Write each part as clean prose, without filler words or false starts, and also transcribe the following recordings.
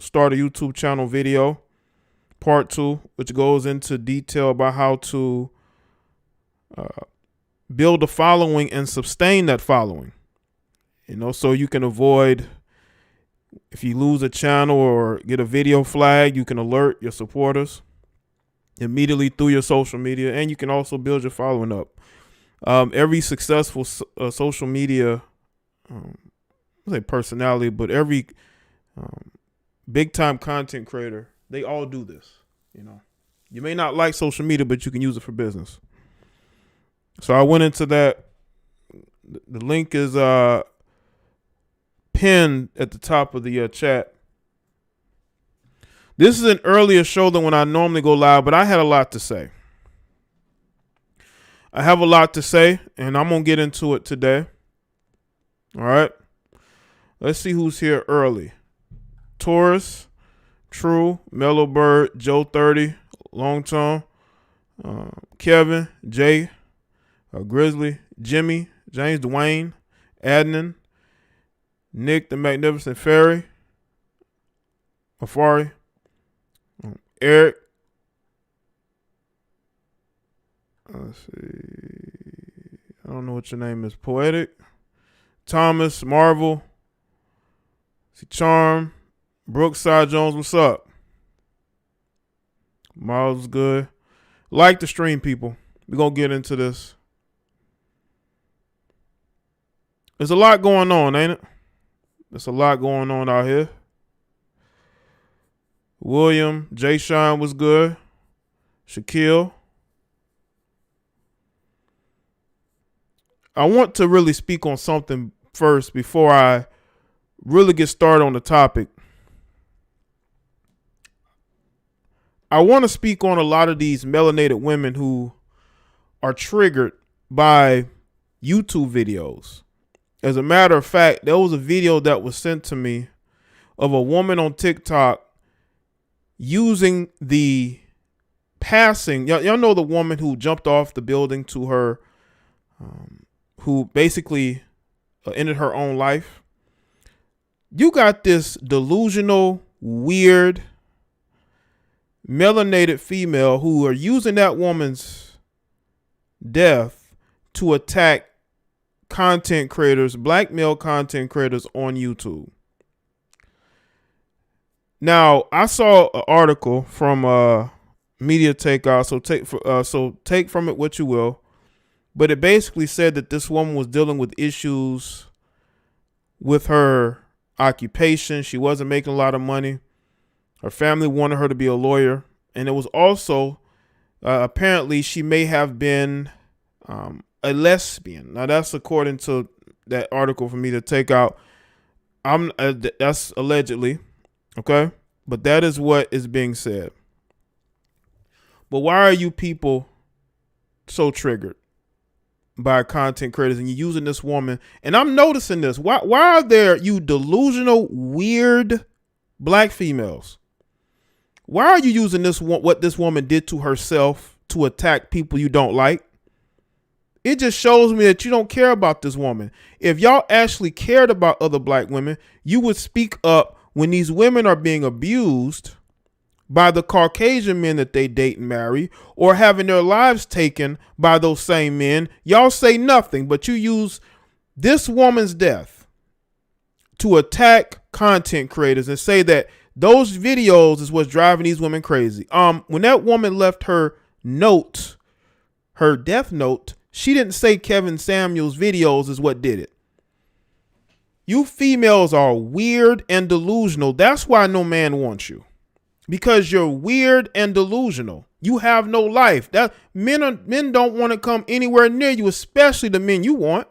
start a YouTube channel video, part 2, which goes into detail about how to build a following and sustain that following. So you can avoid, if you lose a channel or get a video flag, you can alert your supporters immediately through your social media, and you can also build your following up. Every successful social media, I say personality, but every big time content creator, they all do this. You may not like social media, but you can use it for business. So I went into that. The link is pinned at the top of the chat. This is an earlier show than when I normally go live, but I had a lot to say. I have a lot to say, and I'm going to get into it today. All right. Let's see who's here early. Taurus, True, Mellow Bird, Joe 30, Long Tom, Kevin, Jaye, Grizzly, Jimmy, James Dwayne, Adnan, Nick the Magnificent Fairy, Afari, Eric. Let's see. I don't know what your name is. Poetic, Thomas, Marvel, Charm, Brookside Jones. What's up? Miles good. Like the stream, people. We're gonna get into this. There's a lot going on, ain't it? There's a lot going on out here. William, Jay Shine was good. Shaquille. I want to really speak on something first before I really get started on the topic. I want to speak on a lot of these melanated women who are triggered by YouTube videos. As a matter of fact, there was a video that was sent to me of a woman on TikTok using the passing. Y'all know the woman who jumped off the building to her, who basically ended her own life. You got this delusional, weird, melanated female who are using that woman's death to attack content creators, black male content creators on YouTube. Now, I saw an article from Media Takeout, so take from it what you will. But it basically said that this woman was dealing with issues with her occupation. She wasn't making a lot of money. Her family wanted her to be a lawyer. And it was also, apparently, she may have been a lesbian. Now, that's according to that article for me to take out. That's allegedly, okay? But that is what is being said. But why are you people so triggered by content creators and you're using this woman? And I'm noticing this. Why are there you delusional, weird black females? Why are you using this, what this woman did to herself, to attack people you don't like? It just shows me that you don't care about this woman. If y'all actually cared about other black women, you would speak up when these women are being abused by the Caucasian men that they date and marry, or having their lives taken by those same men. Y'all say nothing, but you use this woman's death to attack content creators and say that those videos is what's driving these women crazy. When that woman left her note, her death note, she didn't say Kevin Samuels videos is what did it. You females are weird and delusional. That's why no man wants you. Because you're weird and delusional. You have no life. Men don't want to come anywhere near you, especially the men you want.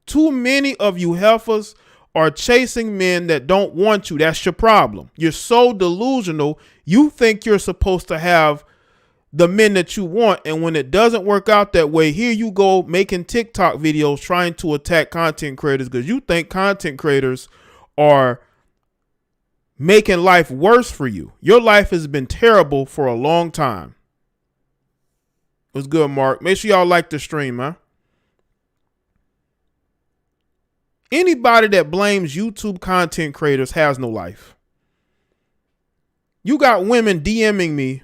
Too many of you heifers are chasing men that don't want you. That's your problem. You're so delusional. You think you're supposed to have the men that you want. And when it doesn't work out that way, here you go making TikTok videos trying to attack content creators because you think content creators are making life worse for you. Your life has been terrible for a long time. What's good, Mark? Make sure y'all like the stream, huh? Anybody that blames YouTube content creators has no life. You got women DMing me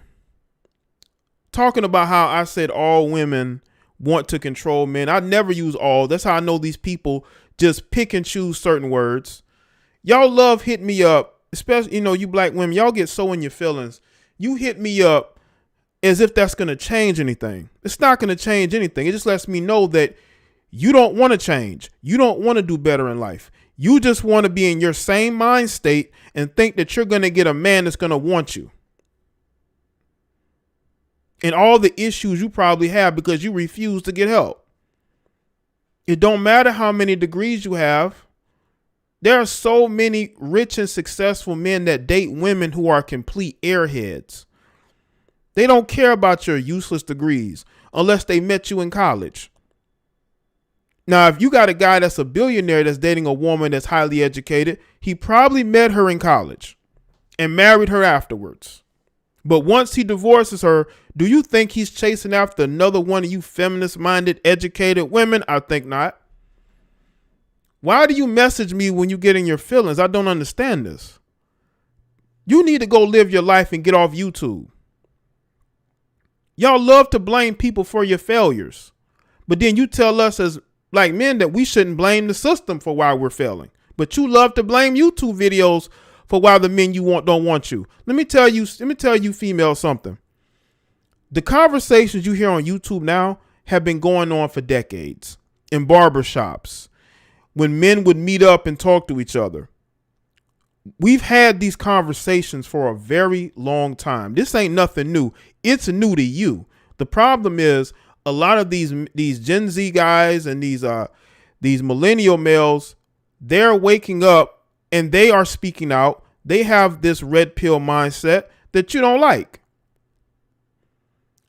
talking about how I said all women want to control men. I never use all. That's how I know these people just pick and choose certain words. Y'all love hitting me up, especially, you black women. Y'all get so in your feelings. You hit me up as if that's going to change anything. It's not going to change anything. It just lets me know that you don't want to change. You don't want to do better in life. You just want to be in your same mind state and think that you're going to get a man that's going to want you. And all the issues you probably have because you refuse to get help. It don't matter how many degrees you have. There are so many rich and successful men that date women who are complete airheads. They don't care about your useless degrees unless they met you in college. Now, if you got a guy that's a billionaire that's dating a woman that's highly educated, he probably met her in college and married her afterwards. But once he divorces her, do you think he's chasing after another one of you feminist-minded, educated women? I think not. Why do you message me when you get in your feelings? I don't understand this. You need to go live your life and get off YouTube. Y'all love to blame people for your failures. But then you tell us as like men that we shouldn't blame the system for why we're failing. But you love to blame YouTube videos for why the men you want don't want you. Let me tell you females something. The conversations you hear on YouTube now have been going on for decades in barbershops when men would meet up and talk to each other. We've had these conversations for a very long time. This ain't nothing new. It's new to you. The problem is a lot of these Gen Z guys and these millennial males, they're waking up and they are speaking out. They have this red pill mindset that you don't like.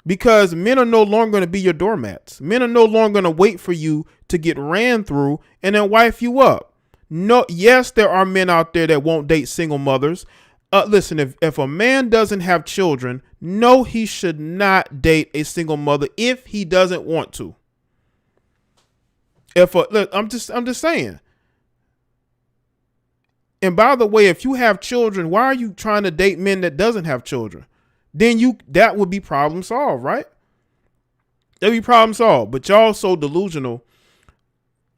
Because men are no longer going to be your doormats. Men are no longer going to wait for you to get ran through and then wife you up. No, yes, there are men out there that won't date single mothers. Listen, if a man doesn't have children, no, he should not date a single mother if he doesn't want to. Look, I'm just saying. And by the way, if you have children, why are you trying to date men that doesn't have children? Then that would be problem solved, right? That'd be problem solved. But y'all so delusional.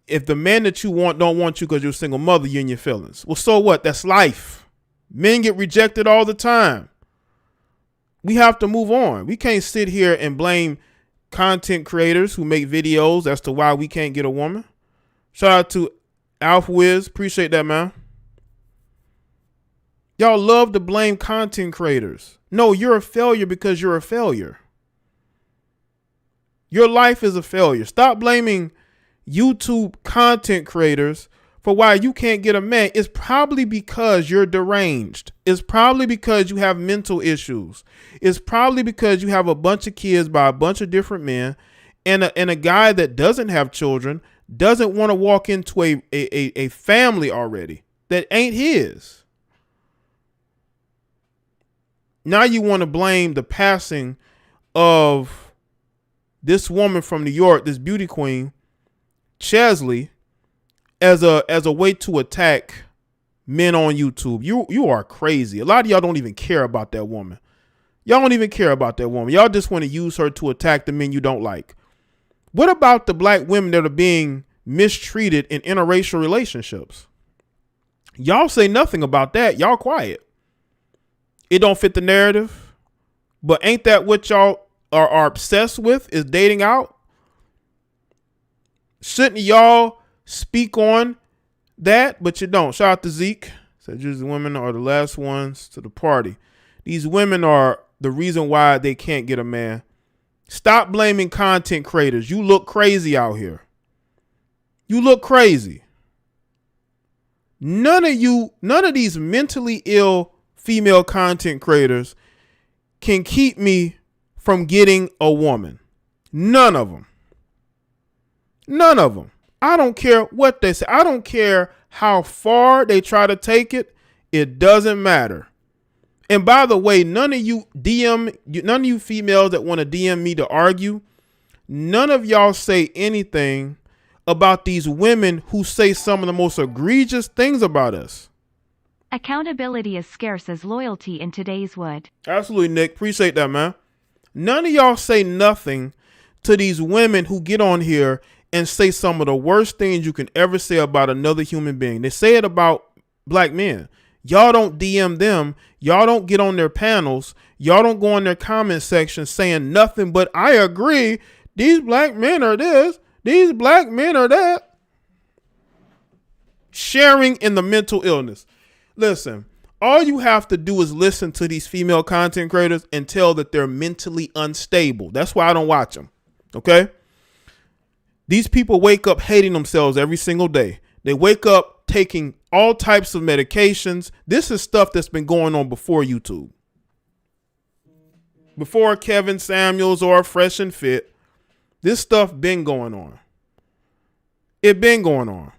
If the man that you want don't want you because you're a single mother, you're in your feelings. Well, so what? That's life. Men get rejected all the time. We have to move on. We can't sit here and blame content creators who make videos as to why we can't get a woman. Shout out to Alpha Wiz. Appreciate that, man. Y'all love to blame content creators. No, you're a failure because you're a failure. Your life is a failure. Stop blaming YouTube content creators for why you can't get a man. It's probably because you're deranged. It's probably because you have mental issues. It's probably because you have a bunch of kids by a bunch of different men, and a guy that doesn't have children doesn't want to walk into a family already that ain't his. Now you want to blame the passing of this woman from New York, this beauty queen, Chesley, as a way to attack men on YouTube. You are crazy. A lot of y'all don't even care about that woman. Y'all don't even care about that woman. Y'all just want to use her to attack the men you don't like. What about the black women that are being mistreated in interracial relationships? Y'all say nothing about that. Y'all quiet. It don't fit the narrative. But ain't that what y'all are obsessed with, is dating out? Shouldn't y'all speak on that? But you don't. Shout out to Zeke. Said usually women are the last ones to the party. These women are the reason why they can't get a man. Stop blaming content creators. You look crazy out here. You look crazy. None of these mentally ill female content creators can keep me from getting a woman. None of them. None of them. I don't care what they say. I don't care how far they try to take it. It doesn't matter. And by the way, none of you females that want to DM me to argue, none of y'all say anything about these women who say some of the most egregious things about us. Accountability is scarce as loyalty in today's wood. Absolutely, Nick. Appreciate that, man. None of y'all say nothing to these women who get on here and say some of the worst things you can ever say about another human being. They say it about black men. Y'all don't DM them. Y'all don't get on their panels. Y'all don't go in their comment section saying nothing but I agree. These black men are this. These black men are that. Sharing in the mental illness. Listen, all you have to do is listen to these female content creators and tell that they're mentally unstable. That's why I don't watch them. Okay? These people wake up hating themselves every single day. They wake up taking all types of medications. This is stuff that's been going on before YouTube. Before Kevin Samuels or Fresh and Fit. This stuff been going on. It been going on.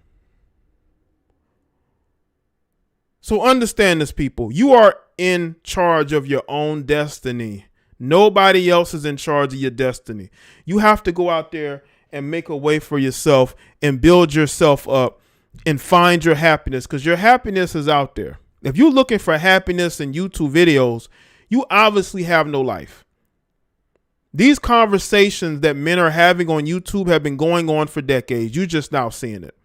So understand this, people. You are in charge of your own destiny. Nobody else is in charge of your destiny. You have to go out there and make a way for yourself and build yourself up and find your happiness, because your happiness is out there. If you're looking for happiness in YouTube videos, you obviously have no life. These conversations that men are having on YouTube have been going on for decades. You're just now seeing it.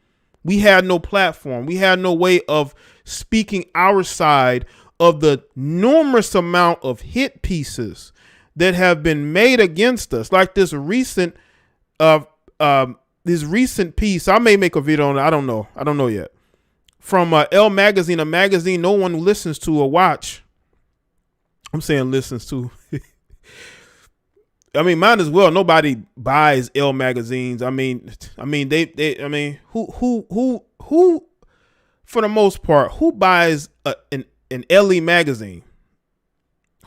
We had no platform. We had no way of speaking our side of the numerous amount of hit pieces that have been made against us. Like this recent piece. I may make a video on it. I don't know. I don't know yet. From Elle Magazine, a magazine no one listens to or watch. I'm saying listens to. I mean, might as well. Nobody buys Elle magazines. I mean, who, for the most part, who buys an LE magazine?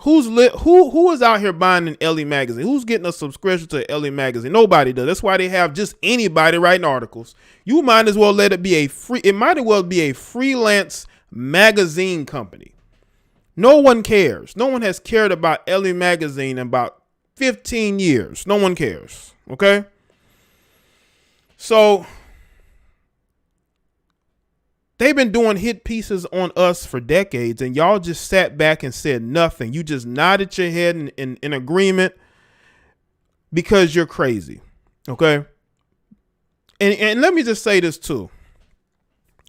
Who is out here buying an LE magazine? Who's getting a subscription to an LE magazine? Nobody does. That's why they have just anybody writing articles. You might as well let it be it might as well be a freelance magazine company. No one cares. No one has cared about LE magazine in about 15 years. No one cares. Okay. So they've been doing hit pieces on us for decades, and y'all just sat back and said nothing. You just nodded your head in agreement because you're crazy. Okay. And let me just say this too.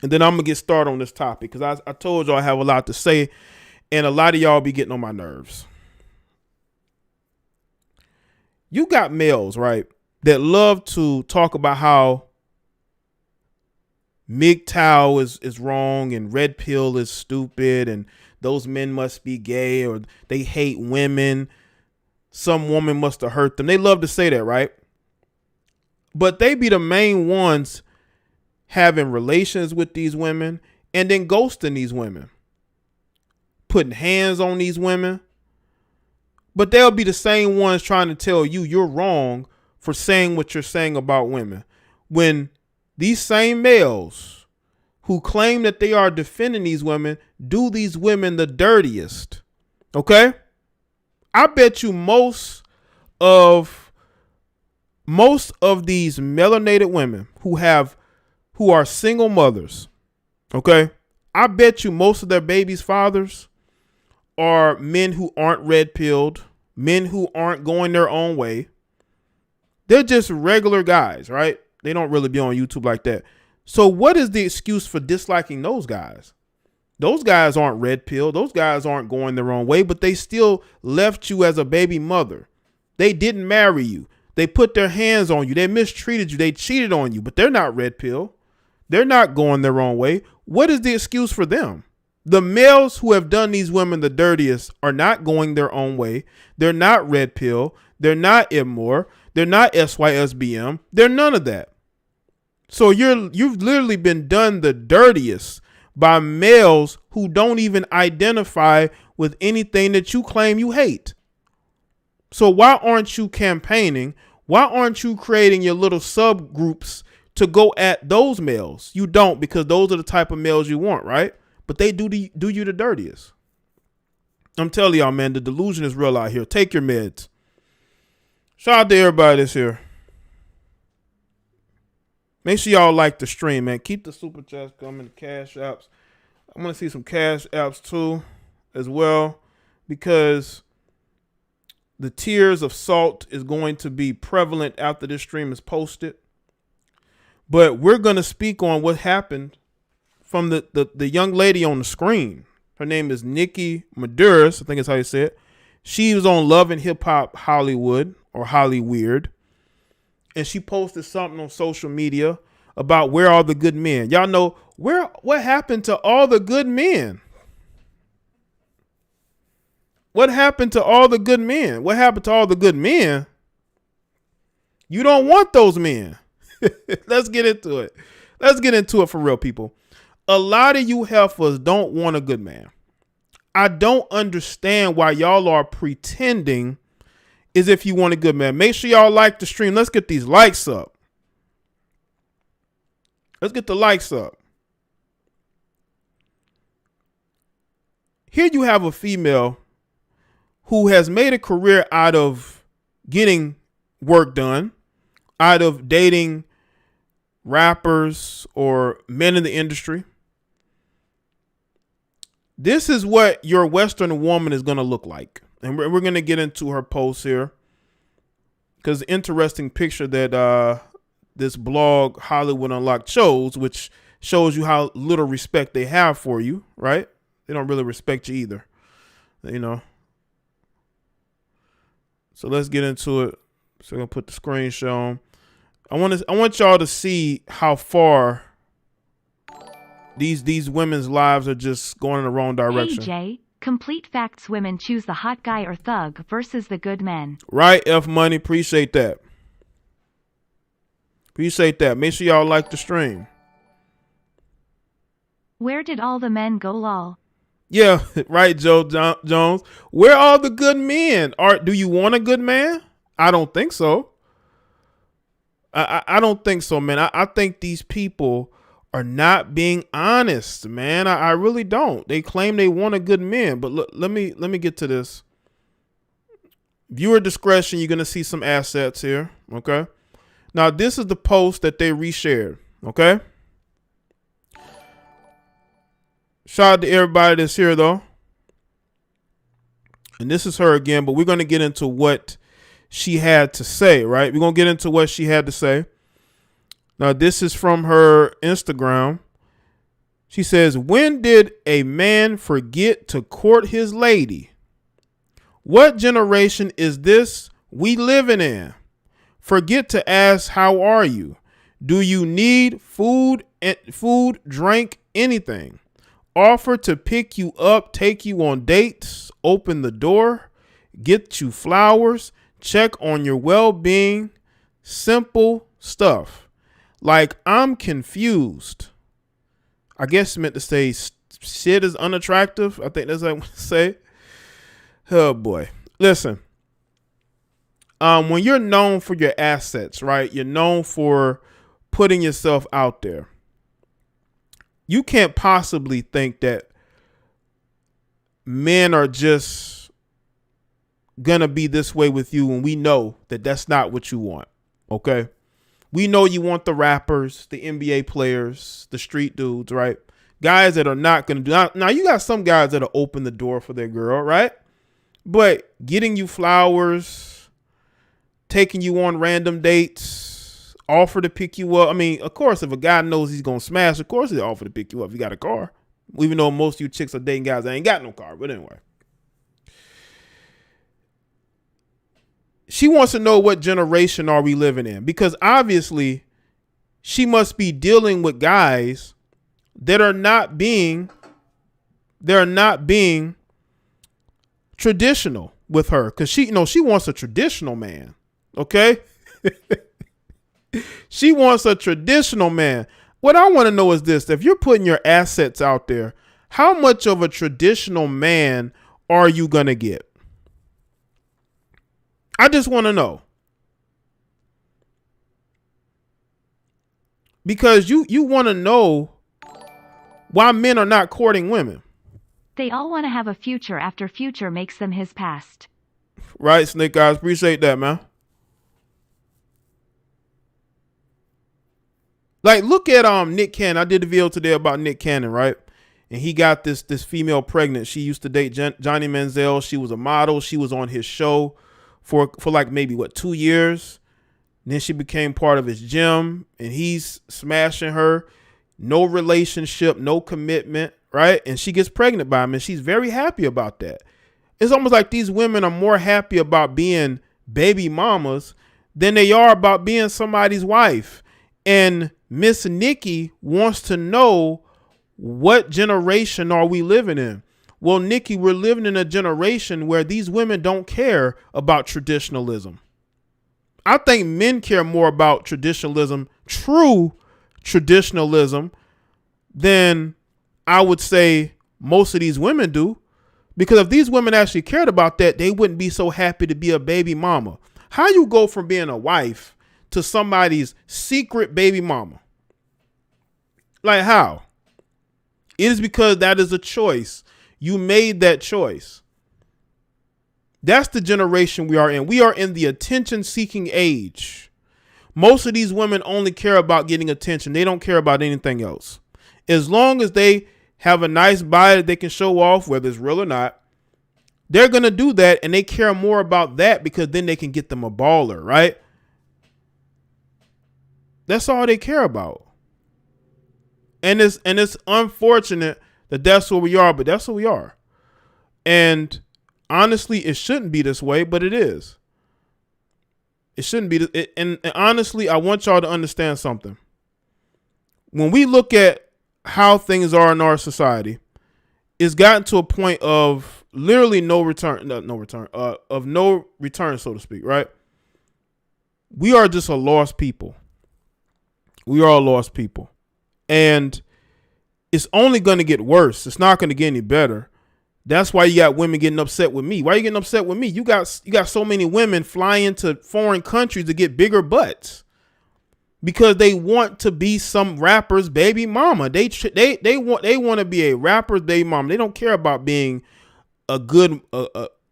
And then I'm going to get started on this topic, because I told y'all I have a lot to say, and a lot of y'all be getting on my nerves. You got males, right, that love to talk about how MGTOW is wrong and red pill is stupid and those men must be gay or they hate women. Some woman must have hurt them. They love to say that, right? But they be the main ones having relations with these women and then ghosting these women, putting hands on these women. But they'll be the same ones trying to tell you you're wrong for saying what you're saying about women, when these same males who claim that they are defending these women do these women the dirtiest. Okay? I bet you most of these melanated women who are single mothers, okay? I bet you most of their babies' fathers are men who aren't red pilled, men who aren't going their own way. They're just regular guys, right? They don't really be on YouTube like that. So what is the excuse for disliking those guys? Those guys aren't red pill. Those guys aren't going their own way, but they still left you as a baby mother. They didn't marry you. They put their hands on you. They mistreated you. They cheated on you, but they're not red pill. They're not going their own way. What is the excuse for them? The males who have done these women the dirtiest are not going their own way. They're not red pill. They're not immoral. They're not SYSBM. They're none of that. So you've literally been done the dirtiest by males who don't even identify with anything that you claim you hate. So why aren't you campaigning? Why aren't you creating your little subgroups to go at those males? You don't, because those are the type of males you want, right? But they do you the dirtiest. I'm telling y'all, man, the delusion is real out here. Take your meds. Shout out to everybody that's here. Make sure y'all like the stream, man. Keep the super chats coming, the cash apps. I'm gonna see some cash apps too, as well, because the tears of salt is going to be prevalent after this stream is posted. But we're gonna speak on what happened from the young lady on the screen. Her name is Nikki Mudarris, I think is how you say it. She was on Love and Hip Hop Hollywood or Hollyweird, and she posted something on social media about where are the good men. Y'all know what happened to all the good men? What happened to all the good men? What happened to all the good men? You don't want those men. Let's get into it. Let's get into it for real, people. A lot of you heifers don't want a good man. I don't understand why y'all are pretending as if you want a good man. Make sure y'all like the stream. Let's get these likes up. Let's get the likes up. Here you have a female who has made a career out of getting work done, out of dating rappers or men in the industry. This is what your Western woman is going to look like. And we're going to get into her post here, because interesting picture that this blog Hollywood Unlocked shows, which shows you how little respect they have for you, right? They don't really respect you either, you know. So let's get into it. So I'm going to put the screenshot on. I want y'all to see how far these women's lives are just going in the wrong direction. Hey, Jaye, complete facts: women choose the hot guy or thug versus the good men. Right, F Money. Appreciate that. Appreciate that. Make sure y'all like the stream. Where did all the men go, lol? Yeah, right, Joe Jones. Where are the good men? Do you want a good man? I don't think so. I don't think so, man. I think these people are not being honest, man. I really don't. They claim they want a good man, but look, let me get to this. Viewer discretion. You're gonna see some assets here. Okay. Now this is the post that they reshared. Okay. Shout out to everybody that's here though. And this is her again, but we're gonna get into what she had to say, right? We're going to get into what she had to say. Now, this is from her Instagram. She says, when did a man forget to court his lady? What generation is this we living in? Forget to ask, how are you? Do you need food, drink, anything? Offer to pick you up, take you on dates, open the door, get you flowers, check on your well-being, simple stuff. Like, I'm confused. I guess meant to say shit is unattractive. I think that's what I want to say. Oh boy. Listen. When you're known for your assets, right? You're known for putting yourself out there. You can't possibly think that men are just gonna be this way with you, and we know that that's not what you want. Okay, we know you want the rappers, the NBA players, the street dudes, right? Guys that are not gonna do. Now you got some guys that'll open the door for their girl, right? But getting you flowers, taking you on random dates, offer to pick you up. I mean, of course, if a guy knows he's gonna smash, of course he'll offer to pick you up if you got a car. Even though most of you chicks are dating guys that ain't got no car, but anyway. She wants to know what generation are we living in, because obviously she must be dealing with guys that are not being traditional with her, because she wants a traditional man. Okay. She wants a traditional man. What I want to know is this: if you're putting your assets out there, how much of a traditional man are you gonna get? I just want to know. Because you want to know why men are not courting women. They all want to have a future after future makes them his past. Right, Snake Eyes. Appreciate that, man. Like, look at Nick Cannon. I did a video today about Nick Cannon, right? and he got this female pregnant. She used to date Johnny Manziel. She was a model. She was on his show for like maybe 2 years. Then she became part of his gym, and he's smashing her. No relationship, no commitment, right? And she gets pregnant by him, and she's very happy about that. It's almost like these women are more happy about being baby mamas than they are about being somebody's wife. And Miss Nikki wants to know, what generation are we living in? Well, Nikki, we're living in a generation where these women don't care about traditionalism. I think men care more about traditionalism, true traditionalism, than I would say most of these women do. Because if these women actually cared about that, they wouldn't be so happy to be a baby mama. How you go from being a wife to somebody's secret baby mama? Like how? It is because that is a choice. You made that choice. That's the generation we are in. We are in the attention-seeking age. Most of these women only care about getting attention. They don't care about anything else. As long as they have a nice body that they can show off, whether it's real or not, they're going to do that, and they care more about that because then they can get them a baller, right? That's all they care about. And it's unfortunate that that's where we are, but that's where we are. And honestly, it shouldn't be this way, but it is. It shouldn't be. And honestly, I want y'all to understand something. When we look at how things are in our society, it's gotten to a point of literally no return, so to speak, right? We are just a lost people. We are a lost people. And it's only going to get worse. It's not going to get any better. That's why you got women getting upset with me. Why are you getting upset with me? You got so many women flying to foreign countries to get bigger butts because they want to be some rapper's baby mama. They want to be a rapper's baby mama. They don't care about being a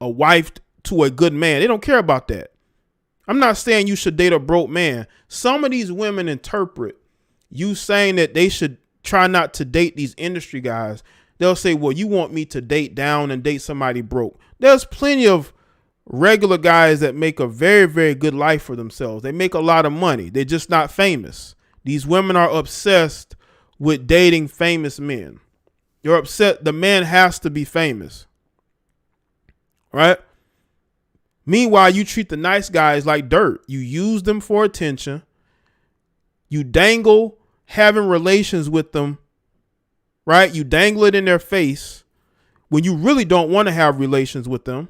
wife to a good man. They don't care about that. I'm not saying you should date a broke man. Some of these women interpret you saying that they should try not to date these industry guys. They'll say, well, you want me to date down and date somebody broke. There's plenty of regular guys that make a very, very good life for themselves. They make a lot of money. They're just not famous. These women are obsessed with dating famous men. You're upset. The man has to be famous. Right? Meanwhile, you treat the nice guys like dirt. You use them for attention. You dangle having relations with them, right? You dangle it in their face when you really don't want to have relations with them.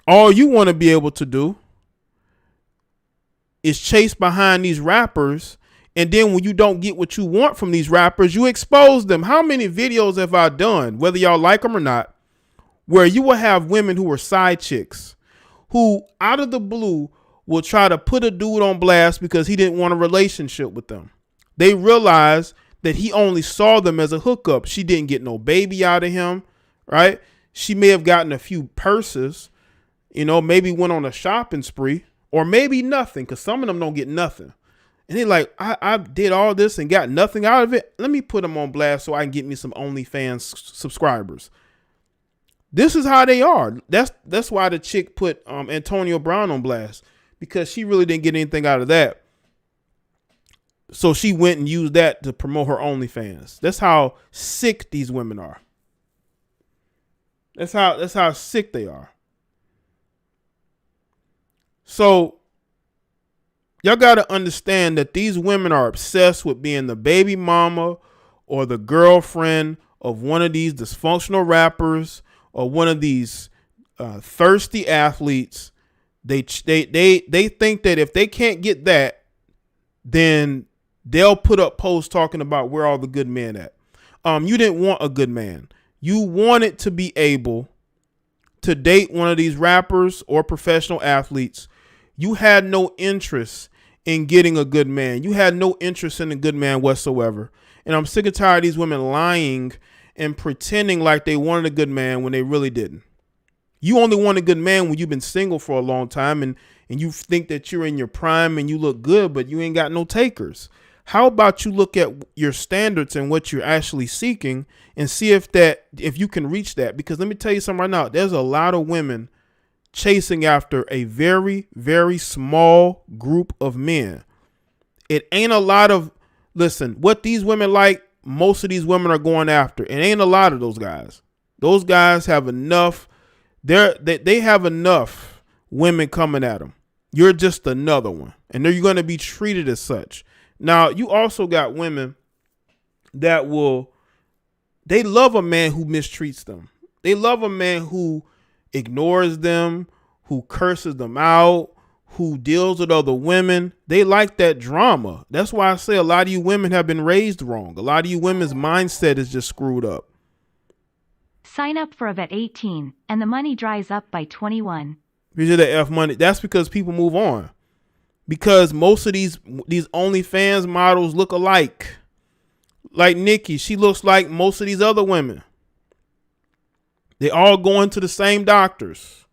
All you want to be able to do is chase behind these rappers. And then when you don't get what you want from these rappers, you expose them. How many videos have I done, whether y'all like them or not, where you will have women who are side chicks who out of the blue will try to put a dude on blast because he didn't want a relationship with them. They realize that he only saw them as a hookup. She didn't get no baby out of him, right? She may have gotten a few purses, maybe went on a shopping spree, or maybe nothing, because some of them don't get nothing. And they're like, I did all this and got nothing out of it. Let me put them on blast so I can get me some OnlyFans subscribers. This is how they are. That's why the chick put Antonio Brown on blast, because she really didn't get anything out of that. So she went and used that to promote her OnlyFans. That's how sick these women are. That's how sick they are. So y'all got to understand that these women are obsessed with being the baby mama or the girlfriend of one of these dysfunctional rappers or one of these thirsty athletes. They think that if they can't get that, then they'll put up posts talking about where all the good men at. You didn't want a good man. You wanted to be able to date one of these rappers or professional athletes. You had no interest in getting a good man. You had no interest in a good man whatsoever. And I'm sick and tired of these women lying and pretending like they wanted a good man when they really didn't. You only want a good man when you've been single for a long time and you think that you're in your prime and you look good, but you ain't got no takers. How about you look at your standards and what you're actually seeking and see if you can reach that? Because let me tell you something right now. There's a lot of women chasing after a very, very small group of men. It ain't a lot of, listen, what these women like, most of these women are going after. It ain't a lot of those guys. Those guys have enough. They have enough women coming at them. You're just another one. And you're going to be treated as such. Now, you also got women that they love a man who mistreats them. They love a man who ignores them, who curses them out, who deals with other women. They like that drama. That's why I say a lot of you women have been raised wrong. A lot of you women's mindset is just screwed up. Sign up for a vet 18 and the money dries up by 21. These are the F money. That's because people move on. Because most of these OnlyFans models look alike. Like Nikki, she looks like most of these other women. They all going to the same doctors.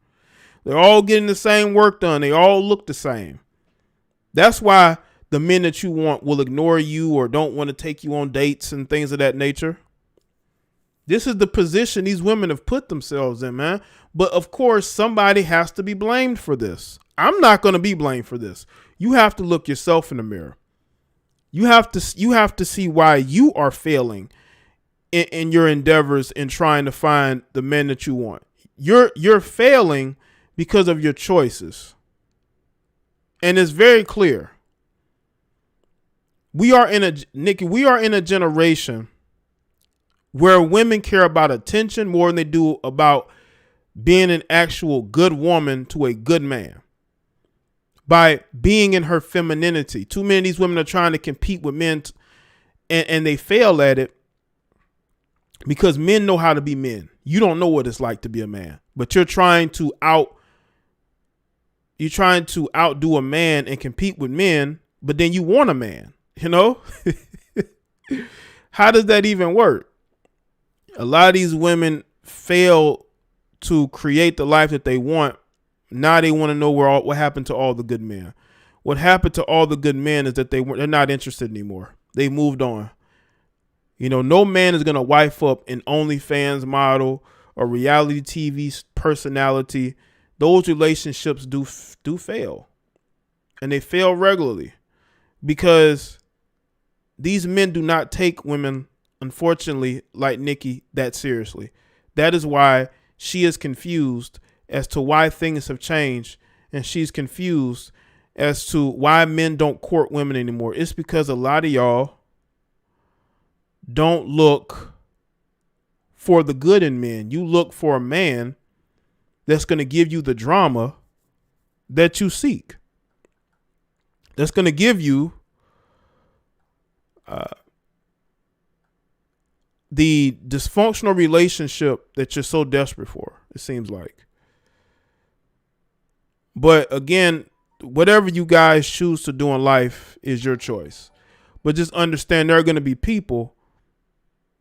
They're all getting the same work done. They all look the same. That's why the men that you want will ignore you or don't want to take you on dates and things of that nature. This is the position these women have put themselves in, man. But of course, somebody has to be blamed for this. I'm not going to be blamed for this. You have to look yourself in the mirror. You have to see why you are failing in your endeavors in trying to find the men that you want. You're failing because of your choices. And it's very clear. Nikki, we are in a generation where women care about attention more than they do about being an actual good woman to a good man. By being in her femininity. Too many of these women are trying to compete with men and they fail at it because men know how to be men. You don't know what it's like to be a man, but you're trying to outdo a man and compete with men, but then you want a man, you know? How does that even work? A lot of these women fail to create the life that they want. Now they want to know what happened to all the good men. What happened to all the good men is that they're not interested anymore. They moved on. You know, no man is going to wife up an OnlyFans model or reality TV personality. Those relationships do fail. And they fail regularly because these men do not take women, unfortunately, like Nikki, that seriously. That is why she is confused as to why things have changed, and she's confused as to why men don't court women anymore. It's because a lot of y'all don't look for the good in men. You look for a man that's going to give you the drama that you seek. That's going to give you the dysfunctional relationship that you're so desperate for, it seems like. But again, whatever you guys choose to do in life is your choice. But just understand there are going to be people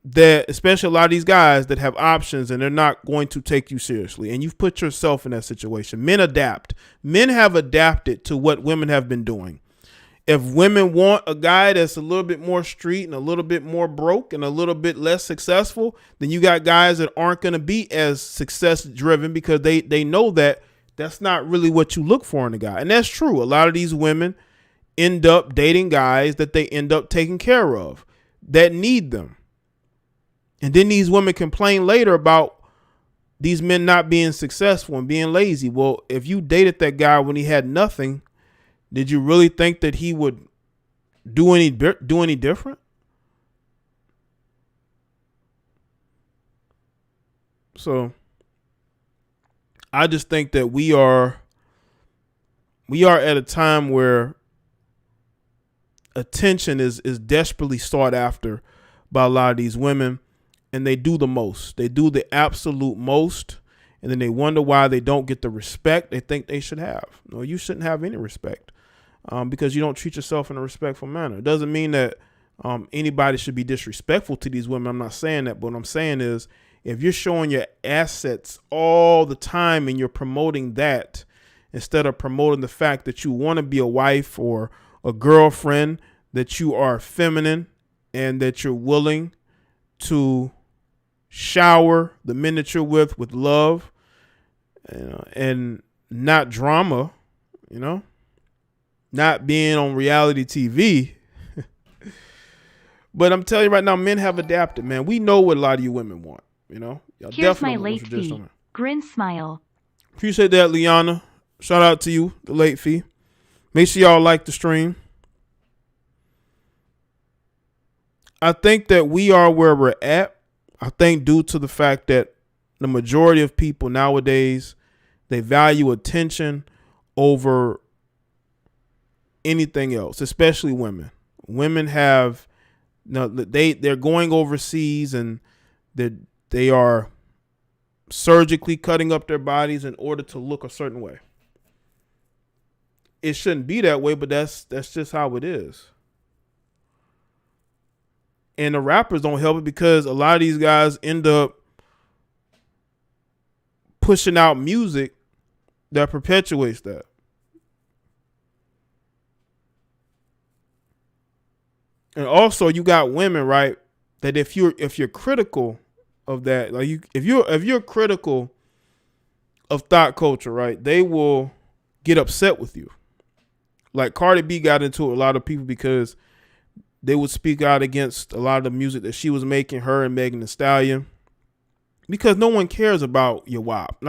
that, especially a lot of these guys that have options and they're not going to take you seriously. And you've put yourself in that situation. Men adapt. Men have adapted to what women have been doing. If women want a guy that's a little bit more street and a little bit more broke and a little bit less successful, then you got guys that aren't going to be as success driven because they know that that's not really what you look for in a guy. And that's true. A lot of these women end up dating guys that they end up taking care of that need them. And then these women complain later about these men not being successful and being lazy. Well, if you dated that guy when he had nothing, did you really think that he would do any different? So I just think that we are at a time where attention is desperately sought after by a lot of these women, and they do the most. They do the absolute most, and then they wonder why they don't get the respect they think they should have. No, you shouldn't have any respect because you don't treat yourself in a respectful manner. It doesn't mean that anybody should be disrespectful to these women. I'm not saying that, but what I'm saying is, if you're showing your assets all the time and you're promoting that instead of promoting the fact that you want to be a wife or a girlfriend, that you are feminine and that you're willing to shower the men that you're with love, and not drama, not being on reality TV. But I'm telling you right now, men have adapted, man. We know what a lot of you women want, Y'all Here's my late fee. Grin smile. Appreciate that, Liana. Shout out to you, the late fee. Make sure y'all like the stream. I think that we are where we're at. I think due to the fact that the majority of people nowadays, they value attention over anything else, especially women. Women have, they're going overseas and they are surgically cutting up their bodies in order to look a certain way. It shouldn't be that way, but that's just how it is. And the rappers don't help it because a lot of these guys end up pushing out music that perpetuates that. And also you got women, right, that if you're critical of that, like if you're critical of thought culture, right, they will get upset with you. Like Cardi B got into a lot of people because they would speak out against a lot of the music that she was making, her and Megan Thee Stallion, because no one cares about your WAP.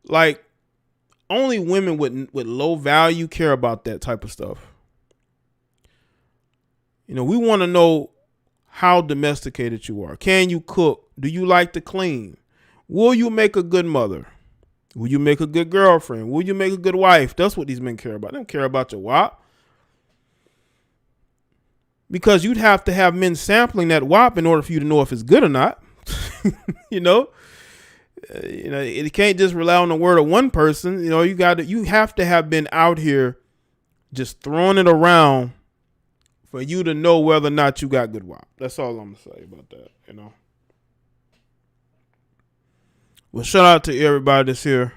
Like only women with low value care about that type of stuff. We want to know how domesticated you are. Can you cook? Do you like to clean? Will you make a good mother? Will you make a good girlfriend? Will you make a good wife? That's what these men care about. They don't care about your WAP. Because you'd have to have men sampling that WAP in order for you to know if it's good or not. It can't just rely on the word of one person. You have to have been out here just throwing it around for you to know whether or not you got good WAP. That's all I'm gonna say about that. Well, shout out to everybody that's here.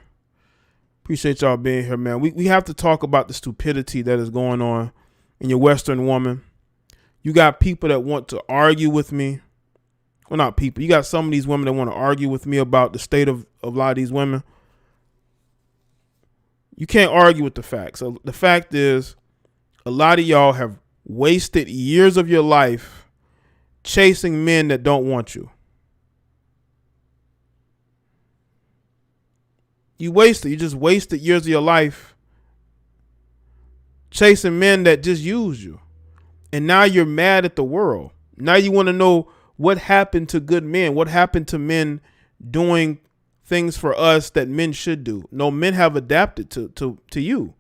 Appreciate y'all being here, man. We have to talk about the stupidity that is going on in your Western woman. You got people that want to argue with me. Well, not people. You got some of these women that want to argue with me about the state of a lot of these women. You can't argue with the facts. So the fact is, a lot of y'all have wasted years of your life chasing men that don't want you. You just wasted years of your life chasing men that just use you. And now you're mad at the world. Now you want to know what happened to good men. What happened to men doing things for us that men should do? No, men have adapted to you.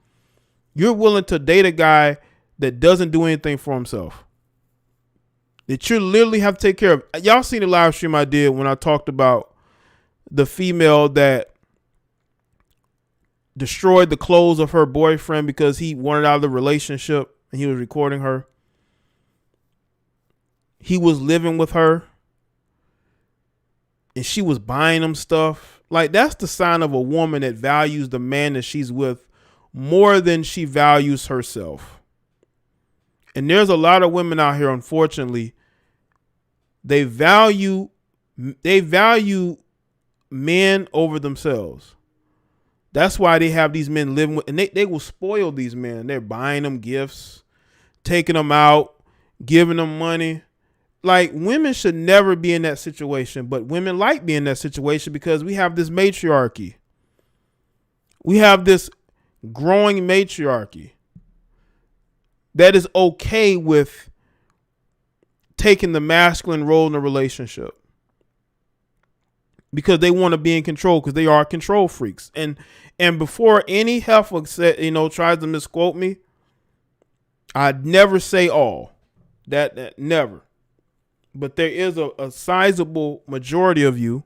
You're willing to date a guy that doesn't do anything for himself, that you literally have to take care of. Y'all seen the live stream I did when I talked about the female that destroyed the clothes of her boyfriend because he wanted out of the relationship and he was recording her. He was living with her and she was buying him stuff. Like, that's the sign of a woman that values the man that she's with more than she values herself. And there's a lot of women out here, unfortunately, they value men over themselves. That's why they have these men living with, and they will spoil these men. They're buying them gifts, taking them out, giving them money. Like, women should never be in that situation, but women like being in that situation because we have this matriarchy. We have this growing matriarchy that is okay with taking the masculine role in a relationship because they want to be in control, because they are control freaks. And before any heifer tries to misquote me, I'd never say all. That never. But there is a sizable majority of you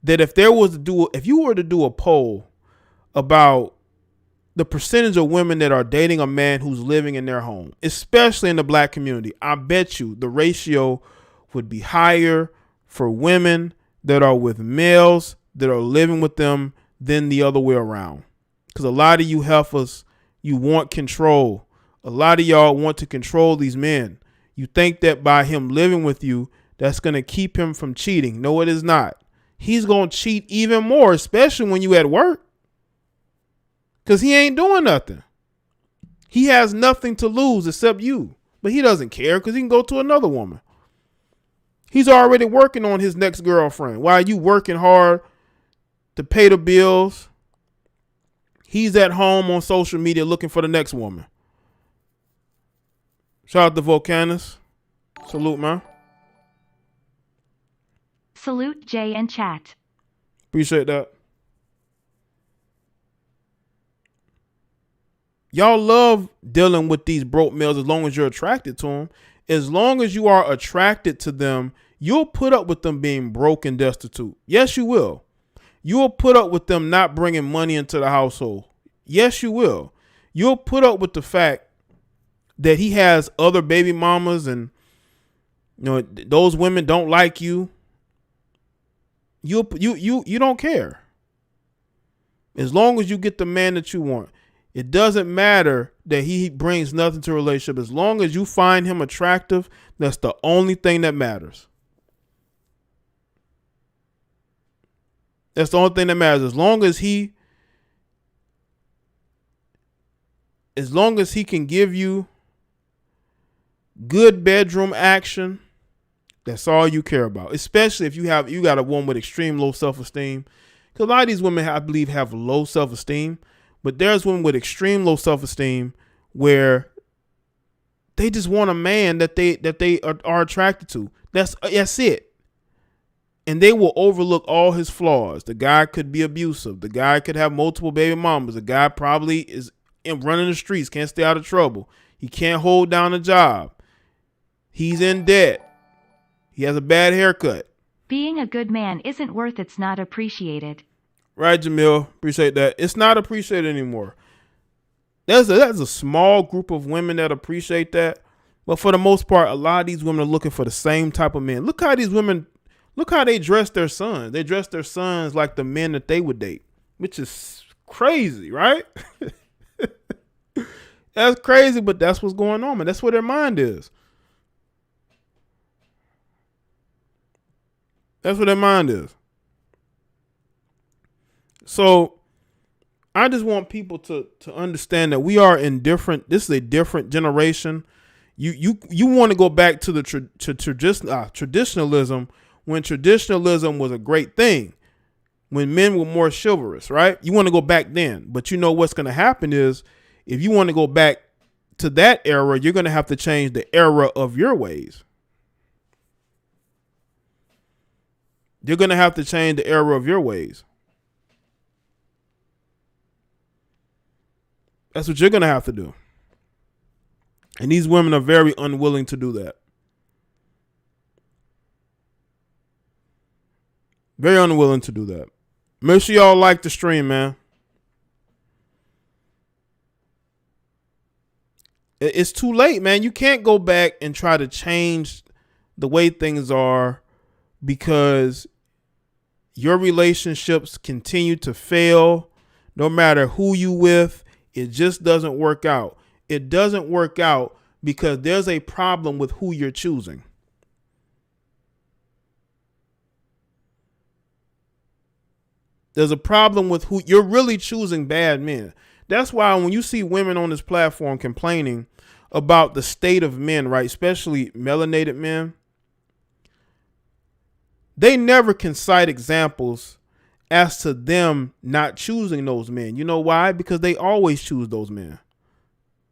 that if you were to do a poll about the percentage of women that are dating a man who's living in their home, especially in the black community, I bet you the ratio would be higher for women that are with males that are living with them than the other way around. Because a lot of you heifers, you want control A lot of y'all want to control these men. You think that by him living with you, that's going to keep him from cheating. No, it is not. He's going to cheat even more, especially when you at work. Because he ain't doing nothing. He has nothing to lose except you. But he doesn't care because he can go to another woman. He's already working on his next girlfriend. While you working hard to pay the bills, he's at home on social media looking for the next woman. Shout out to Volcanus. Salute, man. Salute Jay and chat. Appreciate that. Y'all love dealing with these broke males as long as you're attracted to them. As long as you are attracted to them, you'll put up with them being broke and destitute. Yes, you will. You'll put up with them not bringing money into the household. Yes, you will. You'll put up with the fact that he has other baby mamas and those women don't like you. You don't care. As long as you get the man that you want. It doesn't matter that he brings nothing to a relationship. As long as you find him attractive, that's the only thing that matters. That's the only thing that matters. As long as he can give you good bedroom action, that's all you care about. Especially if you got a woman with extreme low self-esteem. Because a lot of these women, I believe, have low self-esteem. But there's women with extreme low self-esteem where they just want a man that they are attracted to. That's it. And they will overlook all his flaws. The guy could be abusive. The guy could have multiple baby mamas. The guy probably is running the streets, can't stay out of trouble. He can't hold down a job. He's in debt. He has a bad haircut. Being a good man isn't worth it's not appreciated. Right, Jamil. Appreciate that. It's not appreciated anymore. There's a small group of women that appreciate that. But for the most part, a lot of these women are looking for the same type of men. Look how they dress their sons. They dress their sons like the men that they would date, which is crazy, right? That's crazy, but that's what's going on, man. That's where their mind is. That's what their mind is. So I just want people to understand that we are in different. This is a different generation. You want to go back to the traditionalism when traditionalism was a great thing, when men were more chivalrous, right? You want to go back then, but you know what's going to happen is if you want to go back to that era, you're going to have to change the era of your ways. You're going to have to change the era of your ways. That's what you're going to have to do. And these women are very unwilling to do that. Very unwilling to do that. Make sure y'all like the stream, man. It's too late, man. You can't go back and try to change the way things are because your relationships continue to fail no matter who you with. It just doesn't work out. It doesn't work out because there's a problem with who you're choosing. There's a problem with who you're really choosing bad men. That's why when you see women on this platform complaining about the state of men, right, especially melanated men, they never can cite examples as to them not choosing those men. You know why? Because they always choose those men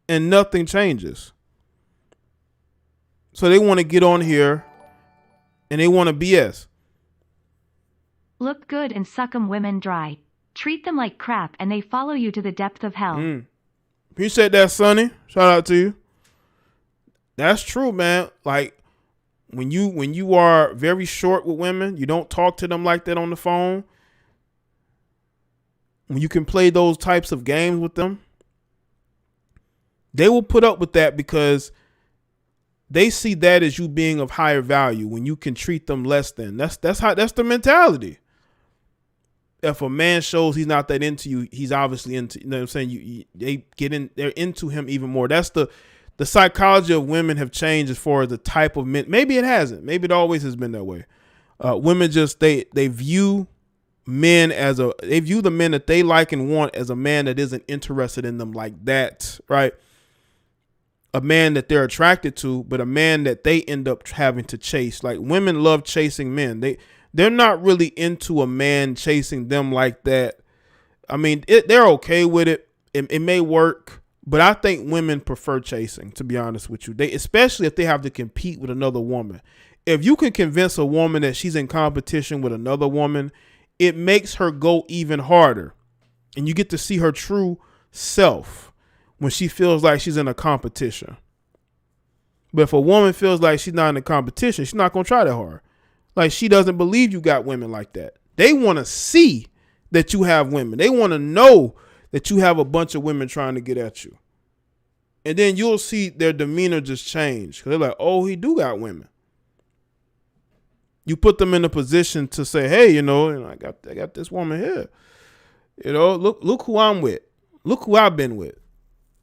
and nothing changes. So they want to get on here and they want to BS. Look good and suck 'em women dry. Treat them like crap and they follow you to the depth of hell. Appreciate that, Sonny. Shout out to you. That's true, man. Like when you are very short with women, you don't talk to them like that on the phone. When you can play those types of games with them, they will put up with that because they see that as you being of higher value when you can treat them less than. That's the mentality. if a man shows he's not that into you, he's obviously into, you know what I'm saying? They're into him even more. That's the psychology of women have changed as far as the type of men. Maybe it hasn't. Maybe it always has been that way. Women just, they view men they view the men that they like and want as a man that isn't interested in them like that, right? A man that they're attracted to, but a man that they end up having to chase. Like, women love chasing men. They're not really into a man chasing them like that. I mean, they're okay with it. It may work, but I think women prefer chasing, to be honest with you. Especially if they have to compete with another woman. If you can convince a woman that she's in competition with another woman, it makes her go even harder. And you get to see her true self when she feels like she's in a competition. But if a woman feels like she's not in a competition, she's not going to try that hard. Like, she doesn't believe you got women like that. They want to see that you have women. They want to know that you have a bunch of women trying to get at you. And then you'll see their demeanor just change. Because they're like, oh, he do got women. You put them in a position to say, hey, I got this woman here. Look who I'm with. Look who I've been with.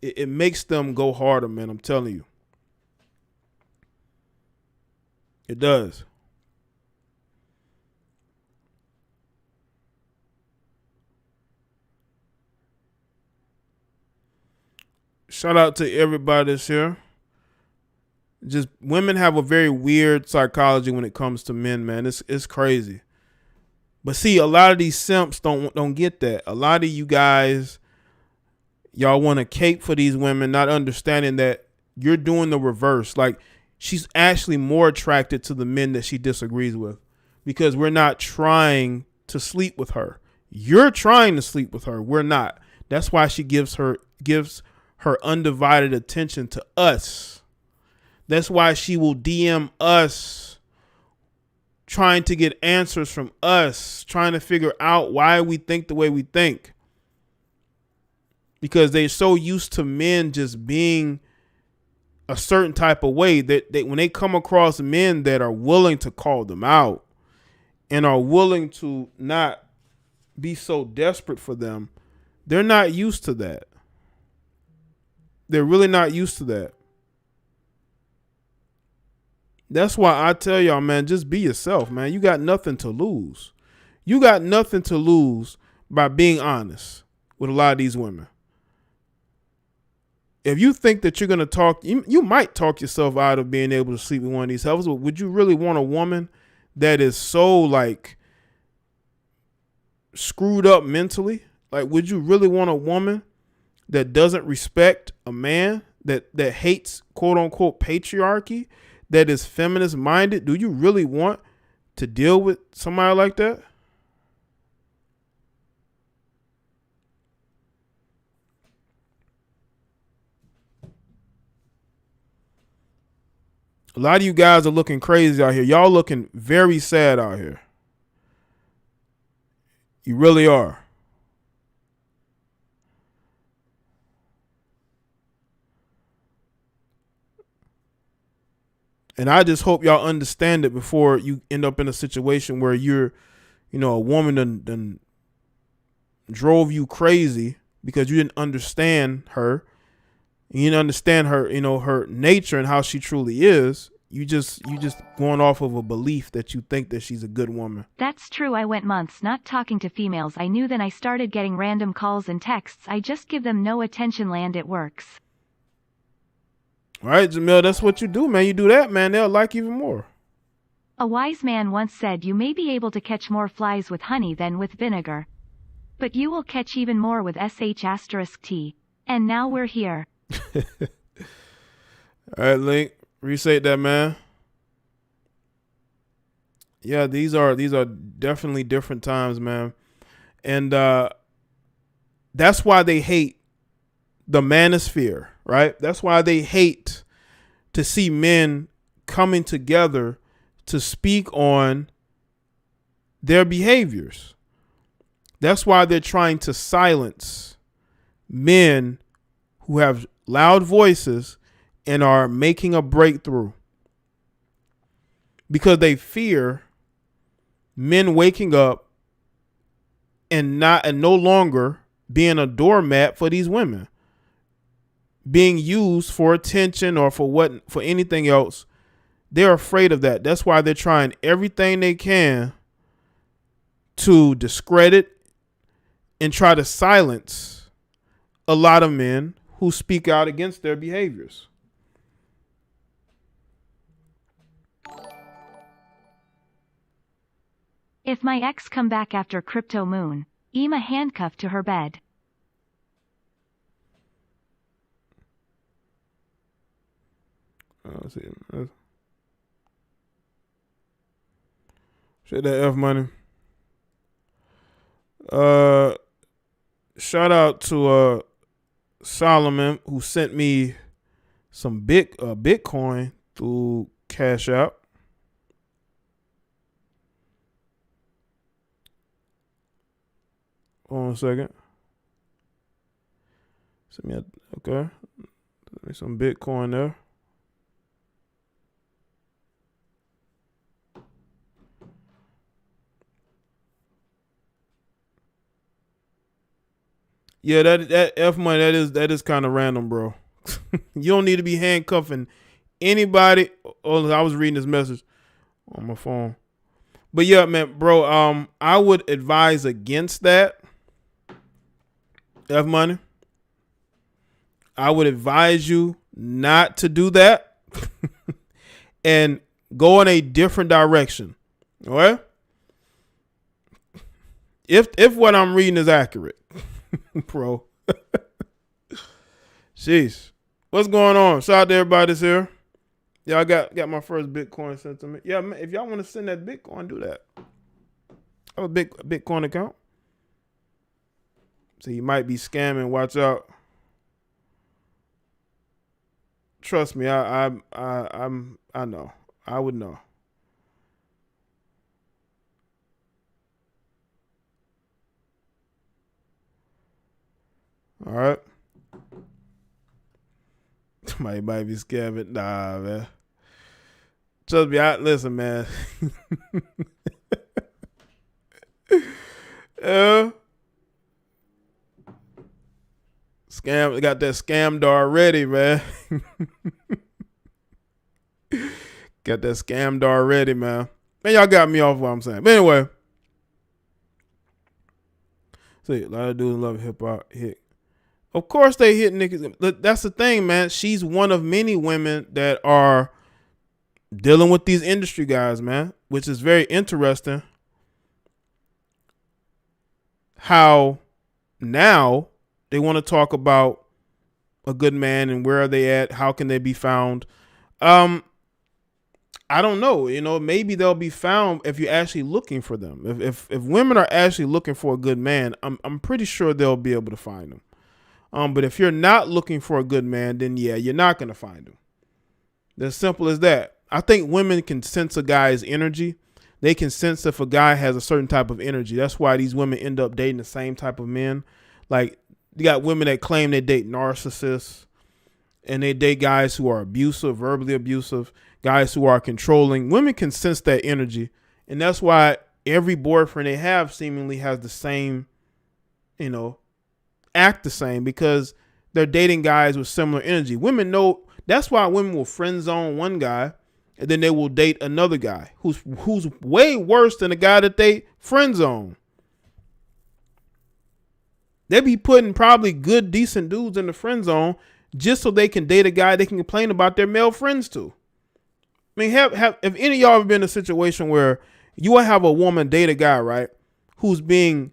It makes them go harder, man. I'm telling you. It does. Shout out to everybody that's here. Just, women have a very weird psychology when it comes to men, man. It's crazy. But see, a lot of these simps don't get that. A lot of you guys, y'all want to cape for these women, not understanding that you're doing the reverse. Like, she's actually more attracted to the men that she disagrees with, because we're not trying to sleep with her. You're trying to sleep with her. We're not. That's why she gives her undivided attention to us. That's why she will DM us, trying to get answers from us, trying to figure out why we think the way we think. Because they're so used to men just being a certain type of way that when they come across men that are willing to call them out and are willing to not be so desperate for them, they're not used to that. They're really not used to that. That's why I tell y'all, man, just be yourself, man. You got nothing to lose. You got nothing to lose by being honest with a lot of these women. If you think that you're going to talk, you might talk yourself out of being able to sleep with one of these helpers, but would you really want a woman that is so, like, screwed up mentally? Like, would you really want a woman that doesn't respect a man, that hates, quote unquote, patriarchy, that is feminist minded? Do you really want to deal with somebody like that? A lot of you guys are looking crazy out here. Y'all looking very sad out here. You really are. And I just hope y'all understand it before you end up in a situation where you're, a woman done drove you crazy because you didn't understand her. You didn't understand her, her nature and how she truly is. You just going off of a belief that you think that she's a good woman. That's true. I went months not talking to females I knew. Then I started getting random calls and texts. I just give them no attention. Land, it works. All right, Jamil, that's what you do, man. You do that, man, they'll like you even more. A wise man once said you may be able to catch more flies with honey than with vinegar, but you will catch even more with sh*t. And now we're here. All right, Link, restate that, man. Yeah, these are definitely different times, man. And that's why they hate the manosphere, right? That's why they hate to see men coming together to speak on their behaviors. That's why they're trying to silence men who have loud voices and are making a breakthrough, because they fear men waking up and no longer being a doormat for these women, being used for attention or for anything else. They're afraid of that. That's why they're trying everything they can to discredit and try to silence a lot of men who speak out against their behaviors. If my ex come back after crypto moon, Ema handcuffed to her bed. Let's see. Shit, that F money. Shout out to Solomon, who sent me some Bitcoin through Cash App. Hold on a second. Send me okay. Send me some Bitcoin there. Yeah, that F money, that is kind of random, bro. You don't need to be handcuffing anybody. Oh, I was reading this message on my phone. But yeah, man, bro, I would advise against that. F money. I would advise you not to do that and go in a different direction. All right? If what I'm reading is accurate. Bro. Jeez. What's going on? Shout out to everybody that's here. Y'all got my first Bitcoin sent to me. Yeah, man, if y'all want to send that Bitcoin, do that. I have a Bitcoin account. So you might be scamming. Watch out. Trust me, I know. I would know. All right. Somebody might be scamming. Nah, man. Trust me, listen, man. Scam, got that scammed already, man. Got that scammed already, man. Man, y'all got me off what I'm saying. But anyway. See, a lot of dudes love hip hop hit. Of course they hit Nikki. That's the thing, man. She's one of many women that are dealing with these industry guys, man, which is very interesting. How now they want to talk about a good man and where are they at? How can they be found? I don't know. You know, maybe they'll be found if you're actually looking for them. If women are actually looking for a good man, I'm pretty sure they'll be able to find them. But if you're not looking for a good man, then yeah, you're not going to find him. As simple as that. I think women can sense a guy's energy. They can sense if a guy has a certain type of energy. That's why these women end up dating the same type of men. Like, you got women that claim they date narcissists and they date guys who are abusive, verbally abusive, guys who are controlling. Women can sense that energy. And that's why every boyfriend they have seemingly has the same, you know, act the same, because they're dating guys with similar energy. Women know. That's why women will friend zone one guy and then they will date another guy who's way worse than the guy that they friend zone. They be putting probably good, decent dudes in the friend zone just so they can date a guy they can complain about their male friends to. I mean, have if any of y'all ever been in a situation where you will have a woman date a guy, right, who's being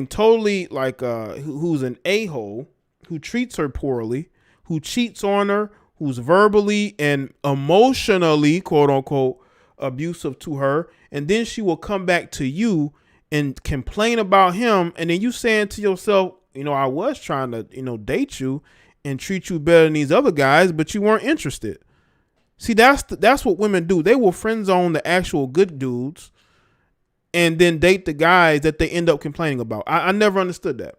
totally like who's an a-hole, who treats her poorly, who cheats on her, who's verbally and emotionally, quote unquote, abusive to her, and then she will come back to you and complain about him, and then you saying to yourself, you know, I was trying to, you know, date you and treat you better than these other guys, but you weren't interested. See, that's what women do. They will friend zone the actual good dudes and then date the guys that they end up complaining about. I never understood that.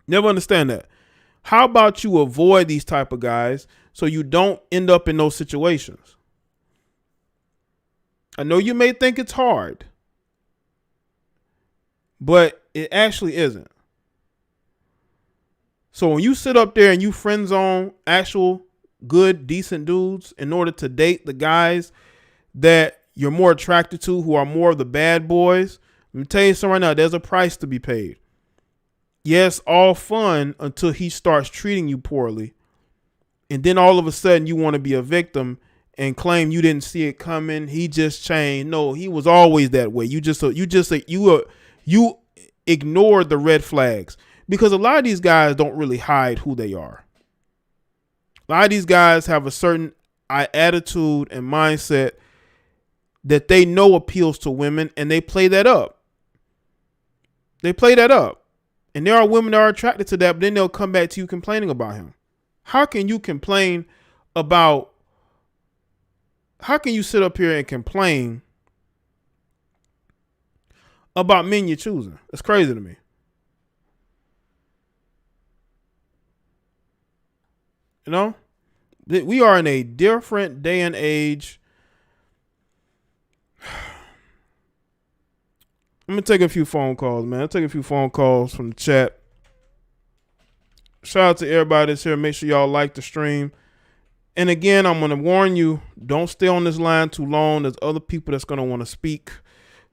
Never understand that. How about you avoid these type of guys so you don't end up in those situations? I know you may think it's hard, but it actually isn't. So when you sit up there and you friend zone actual good, decent dudes in order to date the guys that you're more attracted to, who are more of the bad boys, let me tell you something right now, there's a price to be paid. Yes, all fun until he starts treating you poorly. And then all of a sudden you want to be a victim and claim you didn't see it coming. He just changed. No, he was always that way. You ignored the red flags, because a lot of these guys don't really hide who they are. A lot of these guys have a certain attitude and mindset that they know appeals to women, and they play that up. And there are women that are attracted to that, but then they'll come back to you complaining about him. How can you sit up here and complain about men you're choosing? That's crazy to me. You know, we are in a different day and age. I'm going to take a few phone calls, man. I'll take a few phone calls from the chat. Shout out to everybody that's here. Make sure y'all like the stream. And again, I'm going to warn you, don't stay on this line too long. There's other people that's going to want to speak.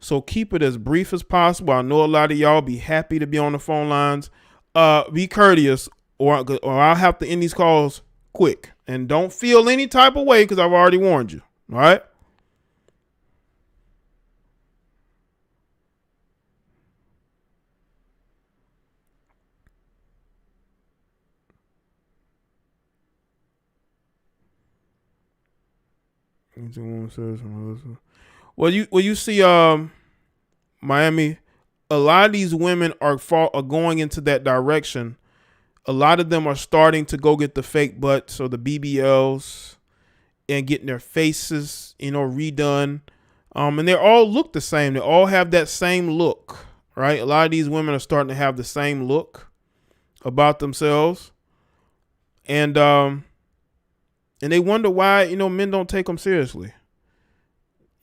So keep it as brief as possible. I know a lot of y'all be happy to be on the phone lines. Be courteous, or I'll have to end these calls quick. And don't feel any type of way, because I've already warned you. All right? Well, you see, Miami, a lot of these women are going into that direction. A lot of them are starting to go get the fake butts or the BBLs and getting their faces, redone. And they all look the same. They all have that same look, right? A lot of these women are starting to have the same look about themselves. And they wonder why, men don't take them seriously.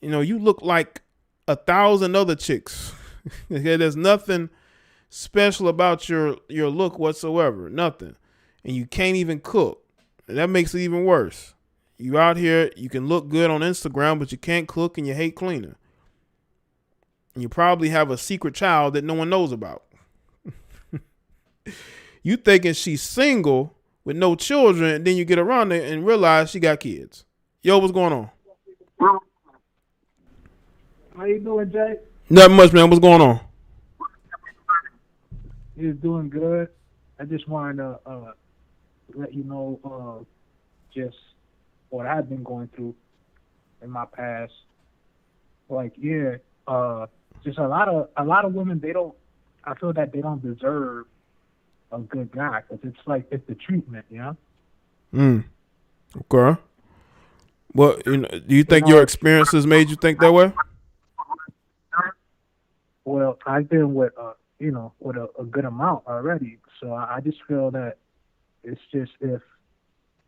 You look like 1,000 other chicks. There's nothing special about your look whatsoever. Nothing. And you can't even cook. And that makes it even worse. You out here, you can look good on Instagram, but you can't cook and you hate cleaning. And you probably have a secret child that no one knows about. You thinking she's single with no children, and then you get around her and realize she got kids. Yo, what's going on? How you doing, Jay? Nothing much, man. What's going on? You're doing good. I just wanted to let you know just what I've been going through in my past. Just a lot of women, I feel that they don't deserve a good guy, because it's the treatment, Okay. Well, do you think your experiences made you think that way? Well, I've been with a good amount already, so I just feel that it's just if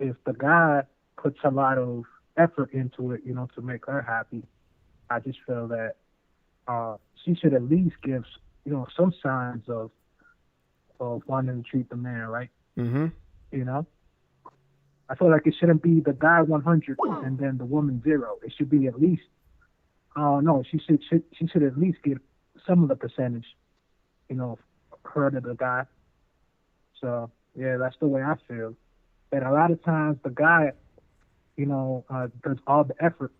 the guy puts a lot of effort into it, to make her happy, I just feel that she should at least give some signs of wanting to treat the man right. Mm-hmm. I feel like it shouldn't be the guy 100 and then the woman 0. It should be at least, I don't know, she should at least give some of the percentage, her to the guy. So yeah, that's the way I feel. And a lot of times the guy, does all the effort,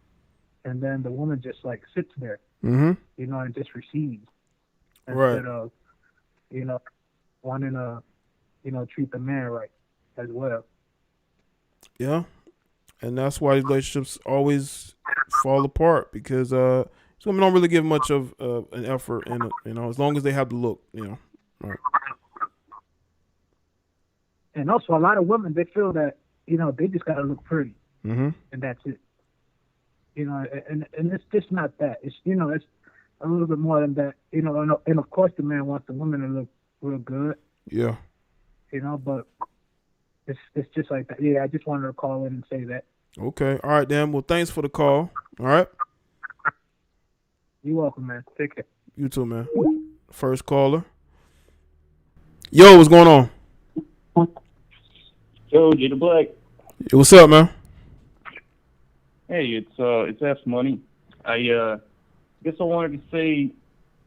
and then the woman just sits there, mm-hmm. And just receives Right. instead of, wanting to, treat the man right as well. Yeah. And that's why relationships always fall apart, because women don't really give much of an effort in it, as long as they have the look, Right. And also, a lot of women, they feel that, they just got to look pretty, Mm-hmm. and that's it. And it's just not that. It's, it's a little bit more than that, and of course the man wants the woman to look real good. Yeah. But it's just like that. Yeah, I just wanted to call in and say that. Okay. All right, Dan. Well, thanks for the call. All right. You're welcome, man. Take care. You too, man. First caller. Yo, what's going on? Yo, Jada Black. Yo, what's up, man? Hey, it's F Money. I guess I wanted to say,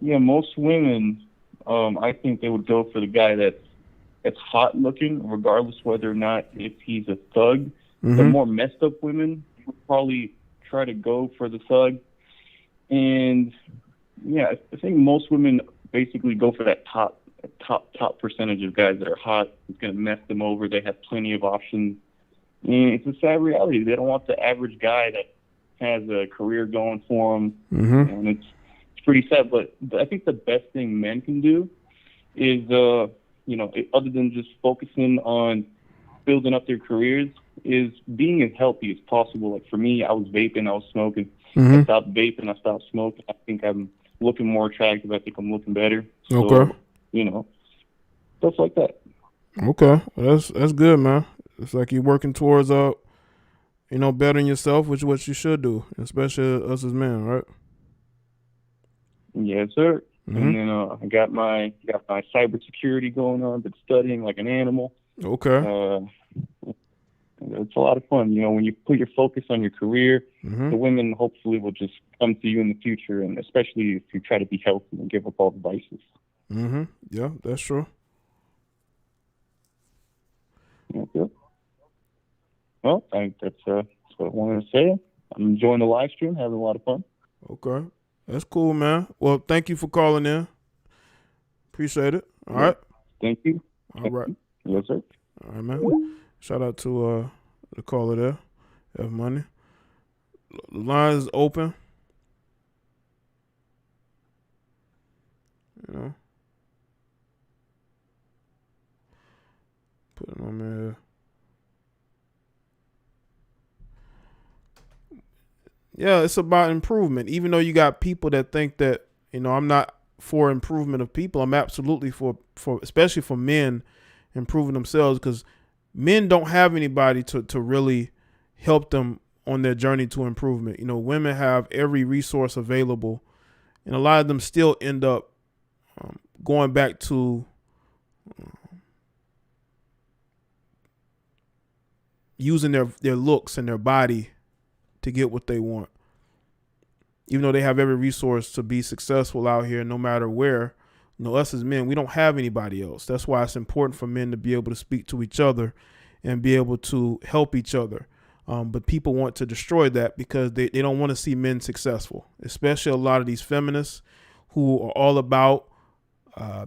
yeah, most women, I think they would go for the guy that's hot looking, regardless whether or not if he's a thug. The more messed up women would probably try to go for the thug. And yeah, I think most women basically go for that top percentage of guys that are hot. It's gonna mess them over. They have plenty of options. And it's a sad reality. They don't want the average guy that has a career going for them, and it's pretty sad. But I think the best thing men can do is, other than just focusing on building up their careers, is being as healthy as possible. Like for me, I was vaping, I was smoking. I stopped vaping, I stopped smoking. I think I'm looking more attractive. I think I'm looking better. So, Okay. Stuff like that. Okay. Well, that's good, man. It's like you're working towards bettering yourself, which is what you should do, especially us as men, right? Yes, sir. And then I got my cybersecurity going on. Been studying like an animal. Okay. It's a lot of fun. When you put your focus on your career, the women hopefully will just come to you in the future, and especially if you try to be healthy and give up all the vices. Yeah, that's true. Okay. Well, I think that's what I wanted to say. I'm enjoying the live stream, having a lot of fun. Okay. That's cool, man. Well, thank you for calling in. Appreciate it. All right. Thank you. All right. Yes, sir. All right, man. Shout out to the caller there. Have money. The line is open. Put it on there. Yeah, it's about improvement. Even though you got people that think that, I'm not for improvement of people. I'm absolutely for especially for men improving themselves, because men don't have anybody to really help them on their journey to improvement. Women have every resource available, and a lot of them still end up going back to using their looks and their body to get what they want. Even though they have every resource to be successful out here, no matter where, us as men, we don't have anybody else. That's why it's important for men to be able to speak to each other and be able to help each other. But people want to destroy that because they don't want to see men successful, especially a lot of these feminists who are all about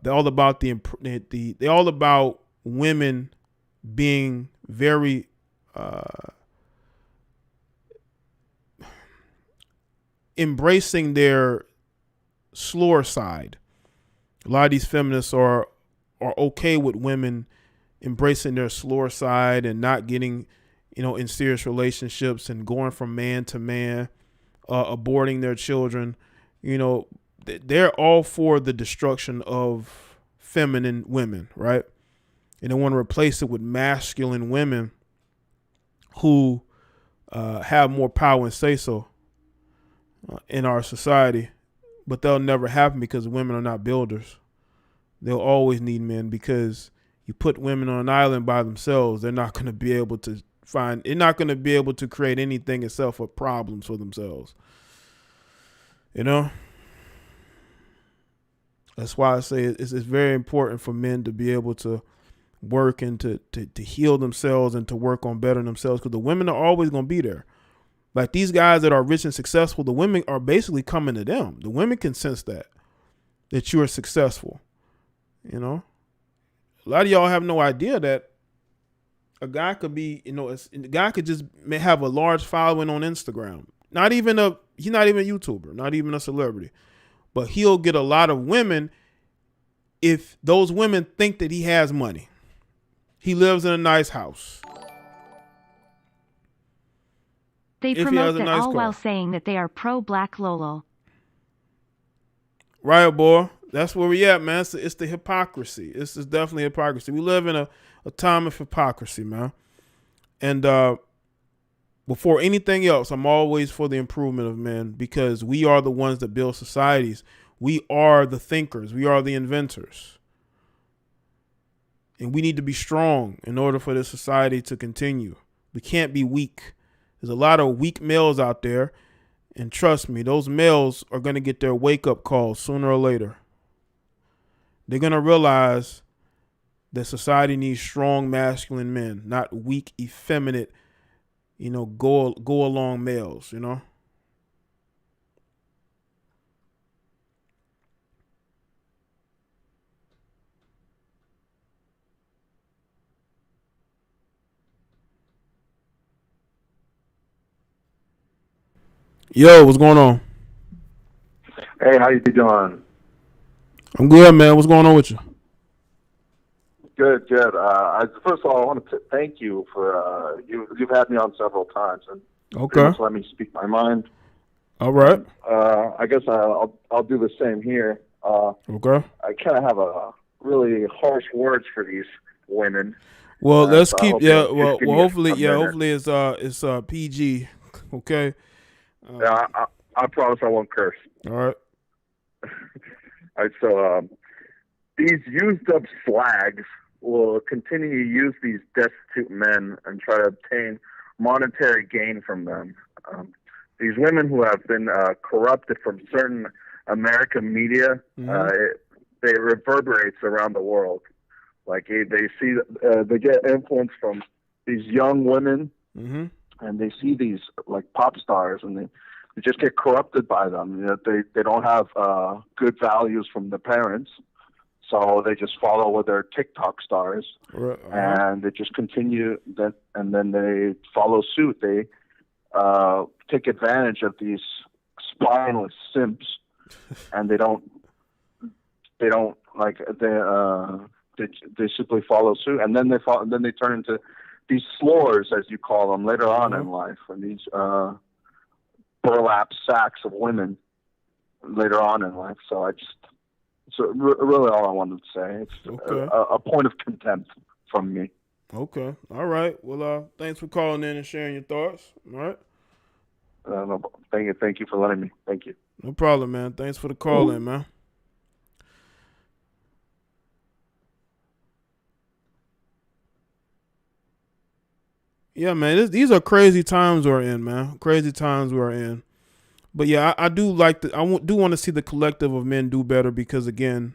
they're all about women being very embracing their slower side. A lot of these feminists are okay with women embracing their slower side and not getting, in serious relationships and going from man to man, aborting their children. They're all for the destruction of feminine women, right? And they want to replace it with masculine women who have more power and say so in our society. But they'll never happen because women are not builders. They'll always need men, because you put women on an island by themselves, they're not going to be able to create anything except for problems for themselves. That's why I say it's very important for men to be able to work and to heal themselves and to work on bettering themselves, because the women are always going to be there. Like these guys that are rich and successful, the women are basically coming to them. The women can sense that you are successful. A lot of y'all have no idea that a guy could be, a guy could just have a large following on Instagram. He's not even a YouTuber, not even a celebrity, but he'll get a lot of women if those women think that he has money. He lives in a nice house. They promote that all while saying that they are pro-Black Lolo. Right, boy. That's where we at, man. It's the hypocrisy. It's definitely hypocrisy. We live in a time of hypocrisy, man. And before anything else, I'm always for the improvement of men because we are the ones that build societies. We are the thinkers. We are the inventors. And we need to be strong in order for this society to continue. We can't be weak. There's a lot of weak males out there. And trust me, those males are going to get their wake-up calls sooner or later. They're going to realize that society needs strong masculine men, not weak, effeminate, go along males, Yo, what's going on? Hey, how you doing? I'm good, man. What's going on with you? Good. First of all, I want to thank you for you've had me on several times and Okay. just let me speak my mind. All right. I guess I'll do the same here. Okay. I kind of have a really harsh words for these women. Well, let's keep. Hopefully, hopefully it's PG. Okay. I promise I won't curse. All right. All right. So these used up slags will continue to use these destitute men and try to obtain monetary gain from them. These women who have been corrupted from certain American media, they reverberates around the world. Like they see, they get influence from these young women, and they see these like pop stars, and they just get corrupted by them. They don't have good values from their parents, so they just follow with their TikTok stars, and they just continue that, and then they follow suit. They take advantage of these spineless simps, and they simply follow suit, and then they turn into these slores, as you call them, later on in life, and these burlap sacks of women later on in life. So really all I wanted to say. It's a point of contempt from me. Okay. All right. Well, thanks for calling in and sharing your thoughts. All right. No, thank you for letting me. Thank you. No problem, man. Thanks for the call in, man. Yeah, man. These are crazy times we're in, man. Crazy times we're in. But yeah, I do like do want to see the collective of men do better because again,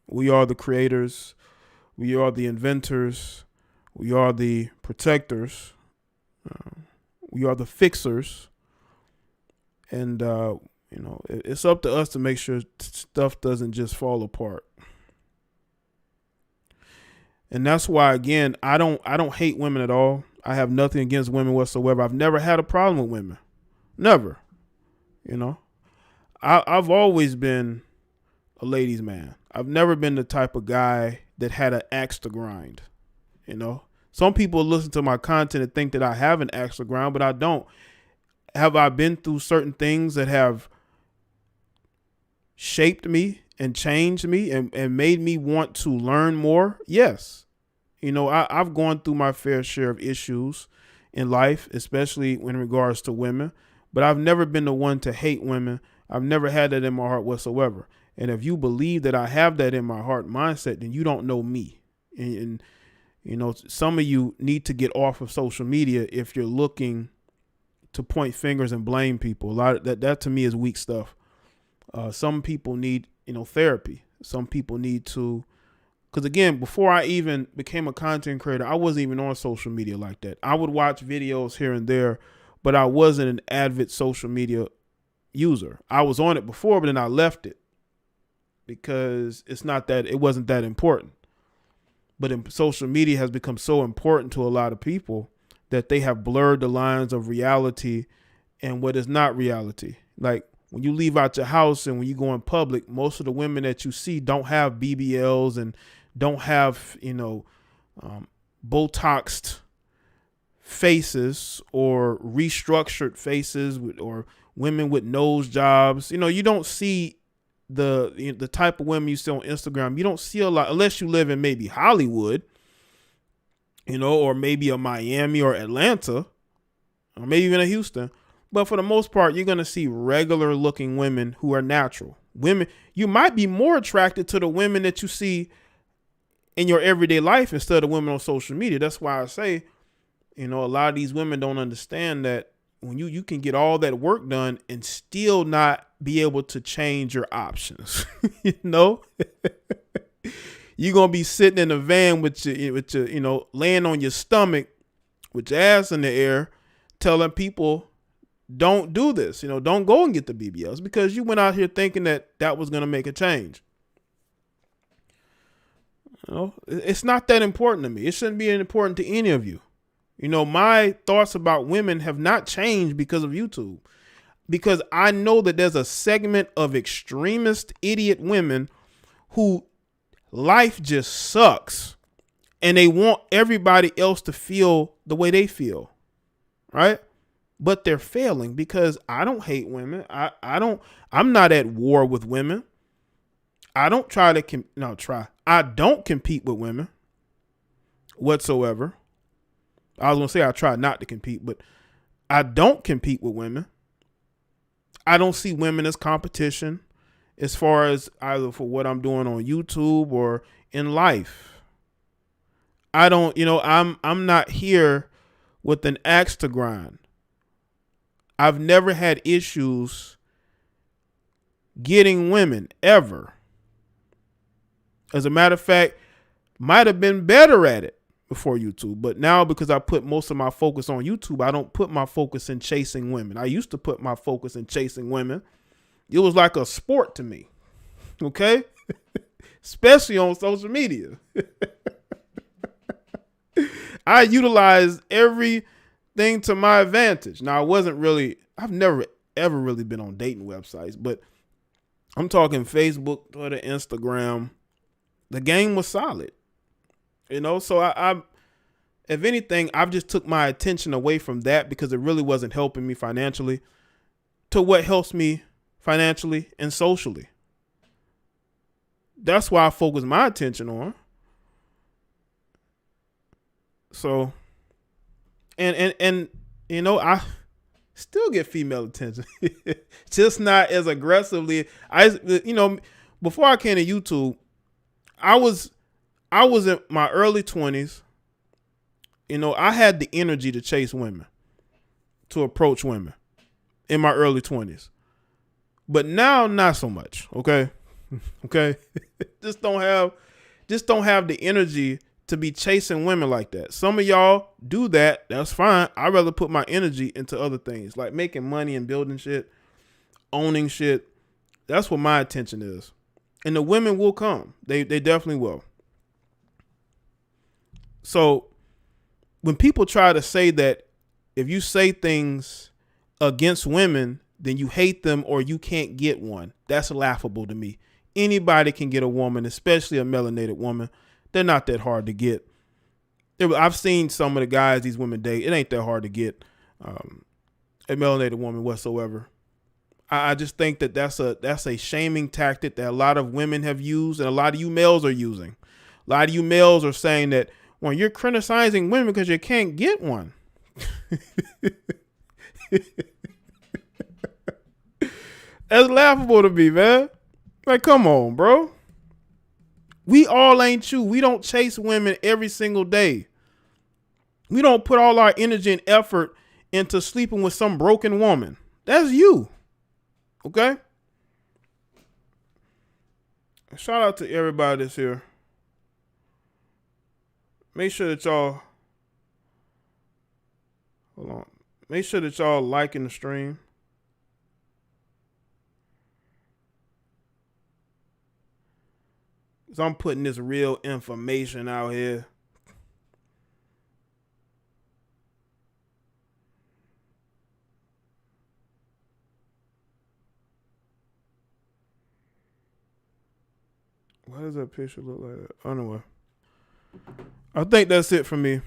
we are the creators, we are the inventors, we are the protectors, we are the fixers, and it's up to us to make sure stuff doesn't just fall apart. And that's why, again, I don't hate women at all. I have nothing against women whatsoever. I've never had a problem with women, never. I've always been a ladies' man. I've never been the type of guy that had an axe to grind. Some people listen to my content and think that I have an axe to grind, but I don't. Have I been through certain things that have shaped me and changed me and made me want to learn more? Yes. I've gone through my fair share of issues in life, especially in regards to women. But I've never been the one to hate women. I've never had that in my heart whatsoever. And if you believe that I have that in my heart mindset, then you don't know me. And some of you need to get off of social media if you're looking to point fingers and blame people. A lot of that to me is weak stuff. Some people need, therapy. Some people need to, because again, before I even became a content creator, I wasn't even on social media like that. I would watch videos here and there, but I wasn't an avid social media user. I was on it before, but then I left it because it wasn't that important. But social media has become so important to a lot of people that they have blurred the lines of reality and what is not reality. Like when you leave out your house and when you go in public, most of the women that you see don't have BBLs and don't have, Botoxed faces or restructured faces or women with nose jobs. You don't see the type of women you see on Instagram. You don't see a lot unless you live in maybe Hollywood, or maybe a Miami or Atlanta. or maybe even in Houston. But for the most part, you're going to see regular looking women who are natural. Women, you might be more attracted to the women that you see in your everyday life instead of women on social media. That's why I say, a lot of these women don't understand that when you can get all that work done and still not be able to change your options. You're going to be sitting in a van with your, laying on your stomach with your ass in the air, telling people, don't do this, don't go and get the BBLs because you went out here thinking that was going to make a change. It's not that important to me. It shouldn't be important to any of you. My thoughts about women have not changed because of YouTube, because I know that there's a segment of extremist idiot women who life just sucks and they want everybody else to feel the way they feel. Right. But they're failing because I don't hate women. I'm not at war with women. I don't I don't compete with women whatsoever. I was going to say I try not to compete, but I don't compete with women. I don't see women as competition as far as either for what I'm doing on YouTube or in life. I don't, I'm not here with an axe to grind. I've never had issues getting women ever. As a matter of fact, might have been better at it before YouTube. But now because I put most of my focus on YouTube, I don't put my focus in chasing women. I used to put my focus in chasing women. It was like a sport to me. Okay? Especially on social media. I utilized everything to my advantage. Now, I've never ever really been on dating websites, but I'm talking Facebook, Twitter, Instagram. The game was solid, so I if anything, I've just took my attention away from that because it really wasn't helping me financially to what helps me financially and socially. That's why I focus my attention on. So, and I still get female attention, just not as aggressively. Before I came to YouTube, I was in my early 20s. I had the energy to chase women, to approach women in my early 20s. But now, not so much. Okay. Okay. just don't have the energy to be chasing women like that. Some of y'all do that. That's fine. I'd rather put my energy into other things like making money and building shit, owning shit. That's what my attention is. And the women will come. They definitely will. So when people try to say that if you say things against women, then you hate them or you can't get one, that's laughable to me. Anybody can get a woman, especially a melanated woman. They're not that hard to get. I've seen some of the guys these women date. It ain't that hard to get a melanated woman whatsoever. I just think that's a shaming tactic that a lot of women have used and a lot of you males are using. A lot of you males are saying that when you're criticizing women because you can't get one. That's laughable to me, man. Like, come on, bro. We all ain't you. We don't chase women every single day. We don't put all our energy and effort into sleeping with some broken woman. That's you. Okay? Shout out to everybody that's here. Make sure that y'all hold on. Make sure that y'all liking the stream. Cause I'm putting this real information out here. Why does that picture look like that? Anyway, I think that's it for me.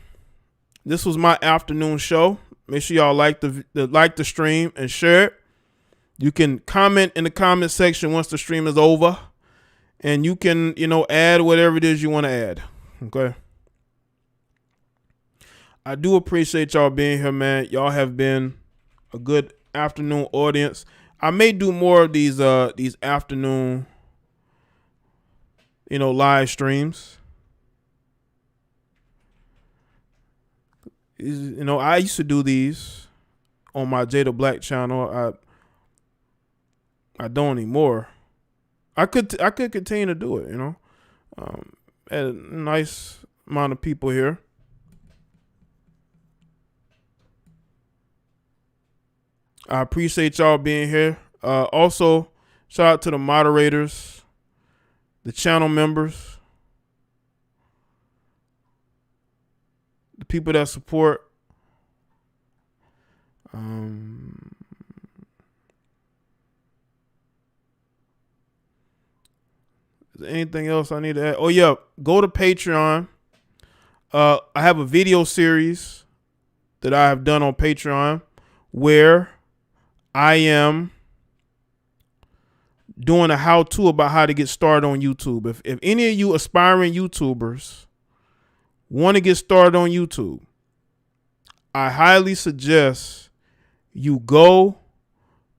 This was my afternoon show. Make sure y'all like the stream and share it. You can comment in the comment section once the stream is over. And you can, add whatever it is you want to add. Okay. I do appreciate y'all being here, man. Y'all have been a good afternoon audience. I may do more of these afternoon, live streams. I used to do these on my Jaye the Black channel. I don't anymore. I could continue to do it, at a nice amount of people here. I appreciate y'all being here. Also, shout out to the moderators, the channel members, the people that support. Is there anything else I need to add? Oh yeah, go to Patreon. I have a video series that I have done on Patreon where I am doing a how-to about how to get started on YouTube. If any of you aspiring YouTubers want to get started on YouTube, I highly suggest you go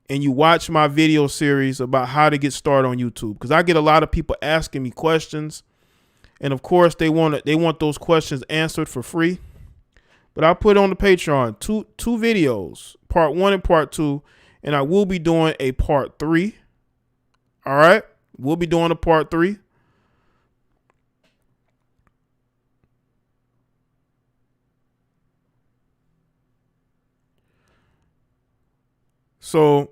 and you watch my video series about how to get started on YouTube, because I get a lot of people asking me questions, and of course they want those questions answered for free. But I put on the Patreon two videos, part 1 and part 2, and I will be doing a part 3. All right, we'll be doing a part 3. So,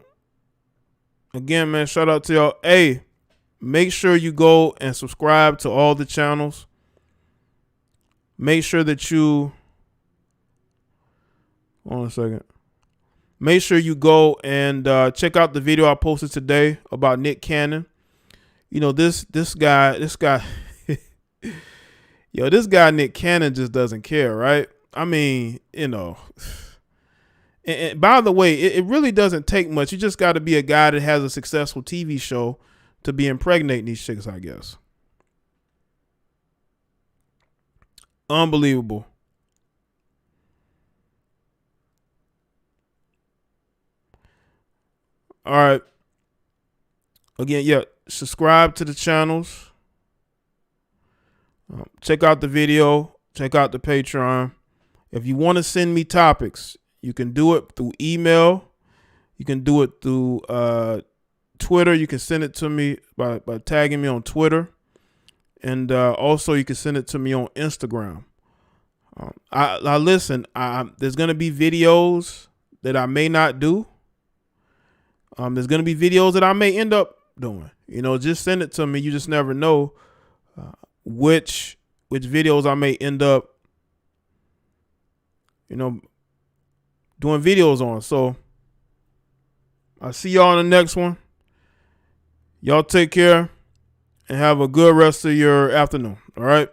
again, man, shout out to y'all. Hey, make sure you go and subscribe to all the channels. Make sure that you, hold on a second. Make sure you go and check out the video I posted today about Nick Cannon. This guy, this guy Nick Cannon just doesn't care, right? I mean, And by the way, it really doesn't take much. You just got to be a guy that has a successful TV show to be impregnating these chicks, I guess. Unbelievable. All right. Again, yeah, subscribe to the channels. Check out the video. Check out the Patreon. If you want to send me topics, you can do it through email. You can do it through Twitter. You can send it to me by tagging me on Twitter. And also you can send it to me on Instagram. I listen, there's going to be videos that I may not do. There's going to be videos that I may end up doing. Just send it to me. You just never know which videos I may end up, doing videos on. So I'll see y'all in the next one. Y'all take care and have a good rest of your afternoon. All right.